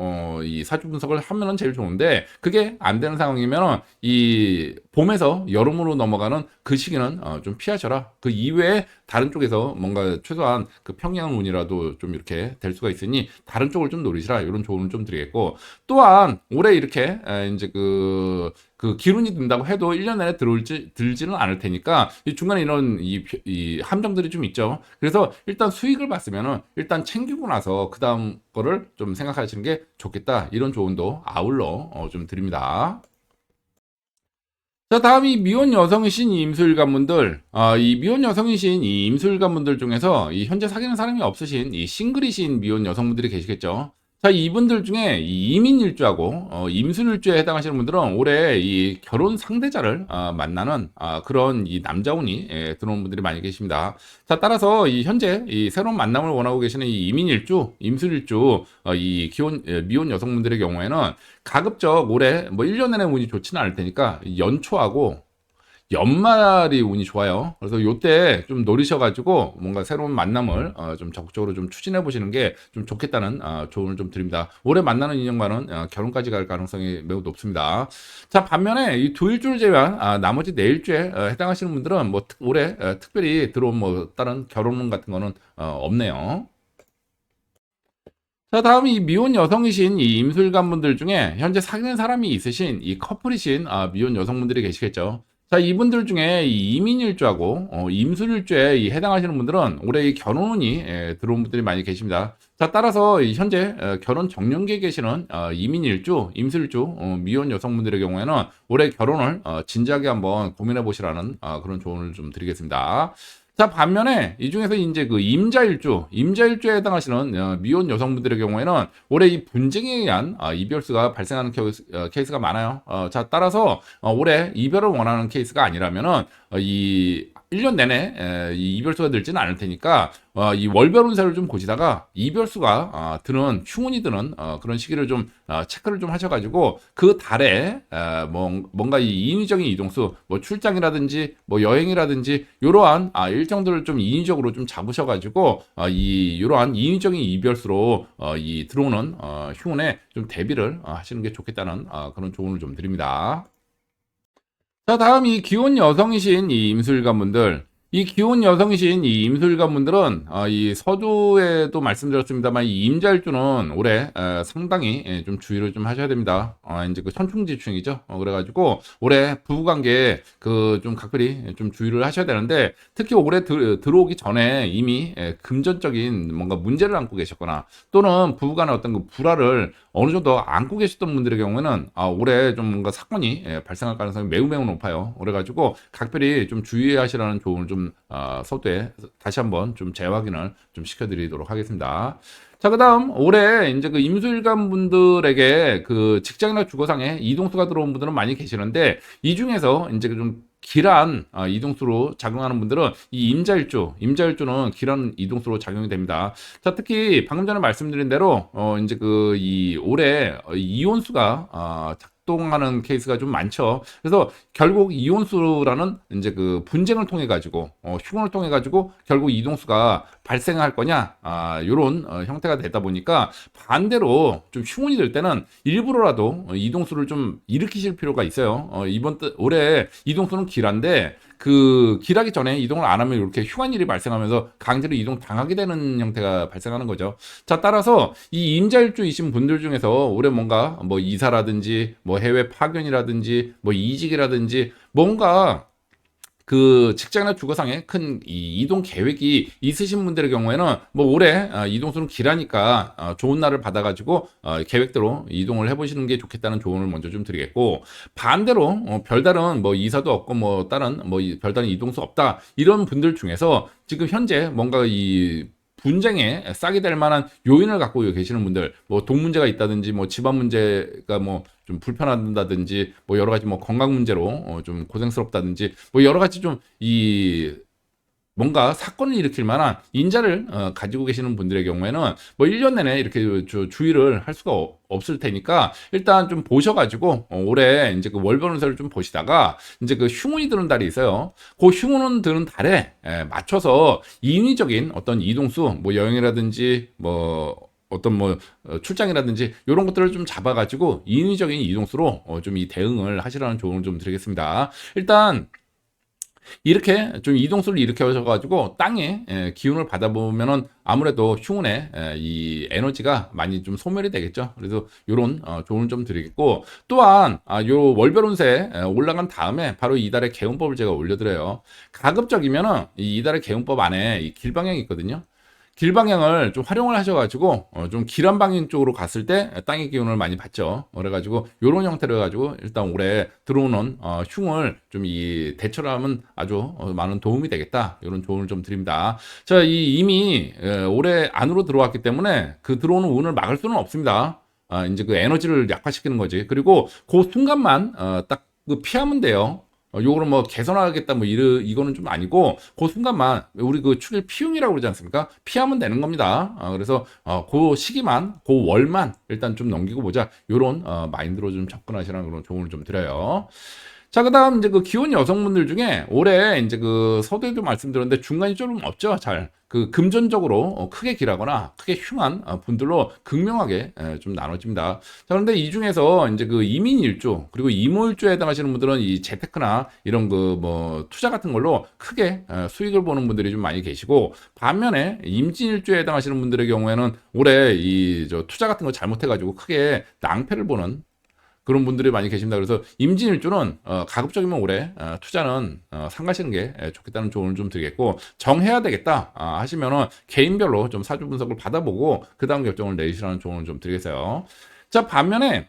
이 사주 분석을 하면은 제일 좋은데 그게 안 되는 상황이면 이 봄에서 여름으로 넘어가는 그 시기는 좀 피하셔라. 그 이외에 다른 쪽에서 뭔가 최소한 그 평양운이라도 좀 이렇게 될 수가 있으니 다른 쪽을 좀 노리시라. 이런 조언을 좀 드리겠고, 또한 올해 이렇게 이제 그 기운이 든다고 해도 1년 내내 들지는 않을 테니까 이 중간에 이런 이 함정들이 좀 있죠. 그래서 일단 수익을 봤으면은 일단 챙기고 나서 그 다음 거를 좀 생각하시는 게 좋겠다. 이런 조언도 아울러 좀 드립니다. 자, 다음 이 미혼 여성이신 이 임술관분들, 이 미혼 여성이신 이 임술관분들 중에서 이 현재 사귀는 사람이 없으신 이 싱글이신 미혼 여성분들이 계시겠죠. 자, 이분들 중에 이 이민일주하고 임술일주에 해당하시는 분들은 올해 이 결혼 상대자를 만나는 그런 이 남자운이 들어온 분들이 많이 계십니다. 자, 따라서 이 현재 이 새로운 만남을 원하고 계시는 이 이민일주, 임술일주, 이 미혼 여성분들의 경우에는 가급적 올해 뭐 1년 내내 운이 좋지는 않을 테니까 연초하고 연말이 운이 좋아요. 그래서 요때 좀 노리셔가지고 뭔가 새로운 만남을 좀 적극적으로 좀 추진해 보시는 게 좀 좋겠다는 조언을 좀 드립니다. 올해 만나는 인연과는 결혼까지 갈 가능성이 매우 높습니다. 자, 반면에 이 두 일주를 제외한 나머지 네 일주에 해당하시는 분들은 뭐 올해 특별히 들어온 뭐 다른 결혼 같은 거는 없네요. 자, 다음 이 미혼 여성이신 이 임술관분들 중에 현재 사귀는 사람이 있으신 이 커플이신 미혼 여성분들이 계시겠죠. 자, 이분들 중에 이 이민일주하고 임술일주에 해당하시는 분들은 올해 이 결혼운이 들어온 분들이 많이 계십니다. 자, 따라서 이 현재 결혼 정년기에 계시는 이민일주, 임술일주 미혼 여성분들의 경우에는 올해 결혼을 진지하게 한번 고민해 보시라는 그런 조언을 좀 드리겠습니다. 자, 반면에 이 중에서 이제 그 임자일주에 해당하시는 미혼 여성분들의 경우에는 올해 이 분쟁에 의한 이별수가 발생하는 케이스가 많아요. 자, 따라서 올해 이별을 원하는 케이스가 아니라면은 이 1년 내내 이 이별수가 늘지는 않을 테니까 이 월별 운세를 좀 보시다가 이별수가 드는 흉운이 드는 그런 시기를 좀 체크를 좀 하셔가지고 그 달에 뭔가 이 인위적인 이동수 뭐 출장이라든지 뭐 여행이라든지 이러한 일정들을 좀 인위적으로 좀 잡으셔가지고 이 이러한 인위적인 이별수로 이 들어오는 흉운에 좀 대비를 하시는 게 좋겠다는 그런 조언을 좀 드립니다. 자, 다음 이 기혼 여성이신 이 임술관분들. 이 기혼 여성이신 이 임술관분들은 이 서두에도 말씀드렸습니다만 이 임자일주는 올해 상당히 좀 주의를 좀 하셔야 됩니다. 이제 그 천충지충이죠. 그래가지고 올해 부부관계에 그 좀 각별히 좀 주의를 하셔야 되는데 특히 올해 들어오기 전에 이미 금전적인 뭔가 문제를 안고 계셨거나 또는 부부간의 어떤 그 불화를 어느 정도 안고 계셨던 분들의 경우에는 올해 좀 뭔가 사건이 발생할 가능성이 매우 높아요. 그래가지고 각별히 좀 주의하시라는 조언을 좀 서두에 다시 한번 좀 재확인을 좀 시켜드리도록 하겠습니다. 자, 그다음 올해 이제 그 임술관 분들에게 그 직장이나 주거상에 이동수가 들어온 분들은 많이 계시는데 이 중에서 이제 좀 길한 이동수로 작용하는 분들은 이 임자일주는 길한 이동수로 작용이 됩니다. 자, 특히 방금 전에 말씀드린 대로 이제 그 이 올해 이혼수가 작동하는 케이스가 좀 많죠. 그래서 결국 이혼수라는 이제 그 분쟁을 통해 가지고 흉을 통해 가지고 결국 이동수가 발생할 거냐 요런 형태가 되다 보니까 반대로 좀 흉운이 될 때는 일부러라도 이동수를 좀 일으키실 필요가 있어요. 올해 이동수는 길한데 그 길하기 전에 이동을 안 하면 이렇게 흉한 일이 발생하면서 강제로 이동 당하게 되는 형태가 발생하는 거죠. 자, 따라서 이 임자일주이신 분들 중에서 올해 뭔가 뭐 이사라든지 뭐 해외 파견이라든지 뭐 이직이라든지 뭔가 그 직장이나 주거상에 큰 이동 계획이 있으신 분들의 경우에는 뭐 올해 이동수는 길하니까 좋은 날을 받아가지고 계획대로 이동을 해보시는 게 좋겠다는 조언을 먼저 좀 드리겠고, 반대로 별다른 뭐 이사도 없고 뭐 다른 뭐 별다른 이동수 없다 이런 분들 중에서 지금 현재 뭔가 이 분쟁에 싹이 될 만한 요인을 갖고 계시는 분들, 뭐 돈 문제가 있다든지 뭐 집안 문제가 뭐 좀 불편하다든지 뭐 여러 가지 뭐 건강 문제로 좀 고생스럽다든지 뭐 여러 가지 좀 이 뭔가 사건을 일으킬 만한 인자를 가지고 계시는 분들의 경우에는 뭐 1년 내내 이렇게 주의를 할 수가 없을 테니까 일단 좀 보셔가지고 올해 이제 그 월별 운세를 좀 보시다가 이제 그 흉운이 드는 달이 있어요. 그 흉운 드는 달에 맞춰서 인위적인 어떤 이동수 뭐 여행이라든지 뭐 어떤 뭐 출장이라든지 이런 것들을 좀 잡아가지고 인위적인 이동수로 좀 이 대응을 하시라는 조언을 좀 드리겠습니다. 일단 이렇게 좀 이동수를 일으켜 가지고 땅에 기운을 받아보면은 아무래도 흉운의 이 에너지가 많이 좀 소멸이 되겠죠. 그래서 요런 조언을 좀 드리겠고, 또한 요 월별 운세 올라간 다음에 바로 이달의 개운법을 제가 올려드려요. 가급적이면은 이 이달의 개운법 안에 이 길방향이 있거든요. 길방향을 좀 활용을 하셔가지고 좀 길한 방향 쪽으로 갔을 때 땅의 기운을 많이 받죠. 그래가지고 요런 형태로 해가지고 일단 올해 들어오는 흉을 좀 이 대처를 하면 아주 많은 도움이 되겠다. 이런 조언을 좀 드립니다. 자, 이미 올해 안으로 들어왔기 때문에 그 들어오는 운을 막을 수는 없습니다. 이제 그 에너지를 약화시키는 거지. 그리고 그 순간만 딱 그 피하면 돼요. 요거는 뭐 개선하겠다 뭐 이거는 좀 아니고 그 순간만 우리 그 축일 피움이라고 그러지 않습니까? 피하면 되는 겁니다. 그래서 그 시기만 그 월만 일단 좀 넘기고 보자. 요런 마인드로 좀 접근하시라는 그런 조언을 좀 드려요. 자, 그다음 이제 그 기혼 여성분들 중에 올해 이제 그 서두에도 말씀드렸는데 중간이 좀 없죠. 잘. 그 금전적으로 크게 길하거나 크게 흉한 분들로 극명하게 좀 나눠집니다. 자, 그런데 이 중에서 이제 그 이민일주 그리고 이모일주에 해당하시는 분들은 이 재테크나 이런 그 뭐 투자 같은 걸로 크게 수익을 보는 분들이 좀 많이 계시고, 반면에 임진일주에 해당하시는 분들의 경우에는 올해 이 저 투자 같은 거 잘못해가지고 크게 낭패를 보는 그런 분들이 많이 계십니다. 그래서 임진일주는 가급적이면 올해 투자는 삼가시는 게 좋겠다는 조언을 좀 드리겠고, 정해야 되겠다 하시면은 개인별로 좀 사주 분석을 받아보고 그 다음 결정을 내리시라는 조언을 좀 드리겠어요. 자, 반면에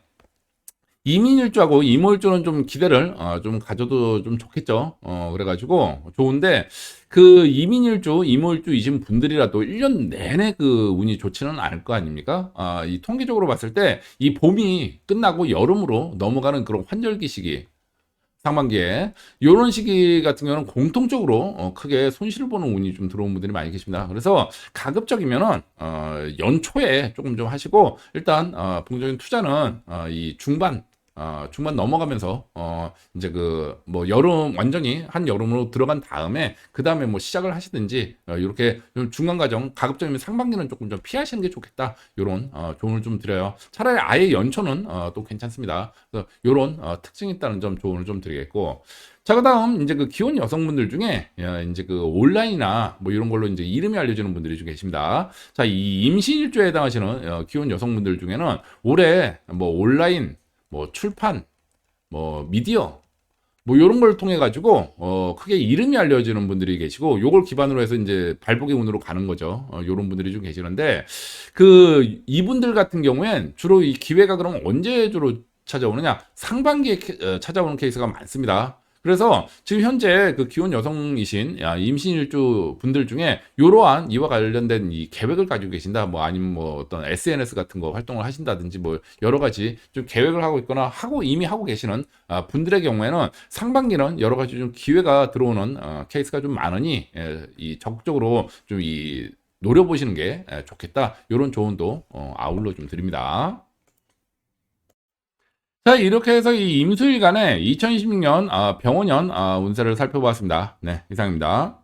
이민일주하고 이모일주는 좀 기대를 좀 가져도 좀 좋겠죠. 그래가지고 좋은데 그 이민일주, 이모일주이신 분들이라도 1년 내내 그 운이 좋지는 않을 거 아닙니까? 이 통계적으로 봤을 때 이 봄이 끝나고 여름으로 넘어가는 그런 환절기 시기, 상반기에 요런 시기 같은 경우는 공통적으로 크게 손실을 보는 운이 좀 들어온 분들이 많이 계십니다. 그래서 가급적이면은 연초에 조금 좀 하시고, 일단 본격적인 투자는 이 중반 넘어가면서 이제 그 뭐 여름 완전히 한 여름으로 들어간 다음에 그 다음에 뭐 시작을 하시든지 이렇게 좀 중간 과정 가급적이면 상반기는 조금 좀 피하시는 게 좋겠다. 요런 조언을 좀 드려요. 차라리 아예 연초는 또 괜찮습니다. 그래서 요런 특징이 있다는 점 조언을 좀 드리겠고, 자, 그다음 이제 그 기혼 여성분들 중에 이제 그 온라인이나 뭐 이런 걸로 이제 이름이 알려지는 분들이 좀 계십니다. 자, 이 임신일주에 해당하시는 기혼 여성분들 중에는 올해 뭐 온라인, 뭐 출판, 뭐 미디어, 뭐 요런 걸 통해 가지고 크게 이름이 알려지는 분들이 계시고, 요걸 기반으로 해서 이제 발복의 운으로 가는 거죠. 요런 분들이 좀 계시는데, 그 이분들 같은 경우엔 주로 이 기회가 그럼 언제 주로 찾아오느냐? 상반기에 찾아오는 케이스가 많습니다. 그래서 지금 현재 그 기혼 여성이신 임신일주 분들 중에 이러한 이와 관련된 이 계획을 가지고 계신다, 뭐 아니면 뭐 어떤 SNS 같은 거 활동을 하신다든지 뭐 여러 가지 좀 계획을 하고 있거나 이미 하고 계시는 분들의 경우에는 상반기는 여러 가지 좀 기회가 들어오는 케이스가 좀 많으니 이 적극적으로 좀 이 노려보시는 게 좋겠다. 이런 조언도 아울러 좀 드립니다. 자, 이렇게 해서 이 임수일간의 2026년 병원년 운세를 살펴보았습니다. 네, 이상입니다.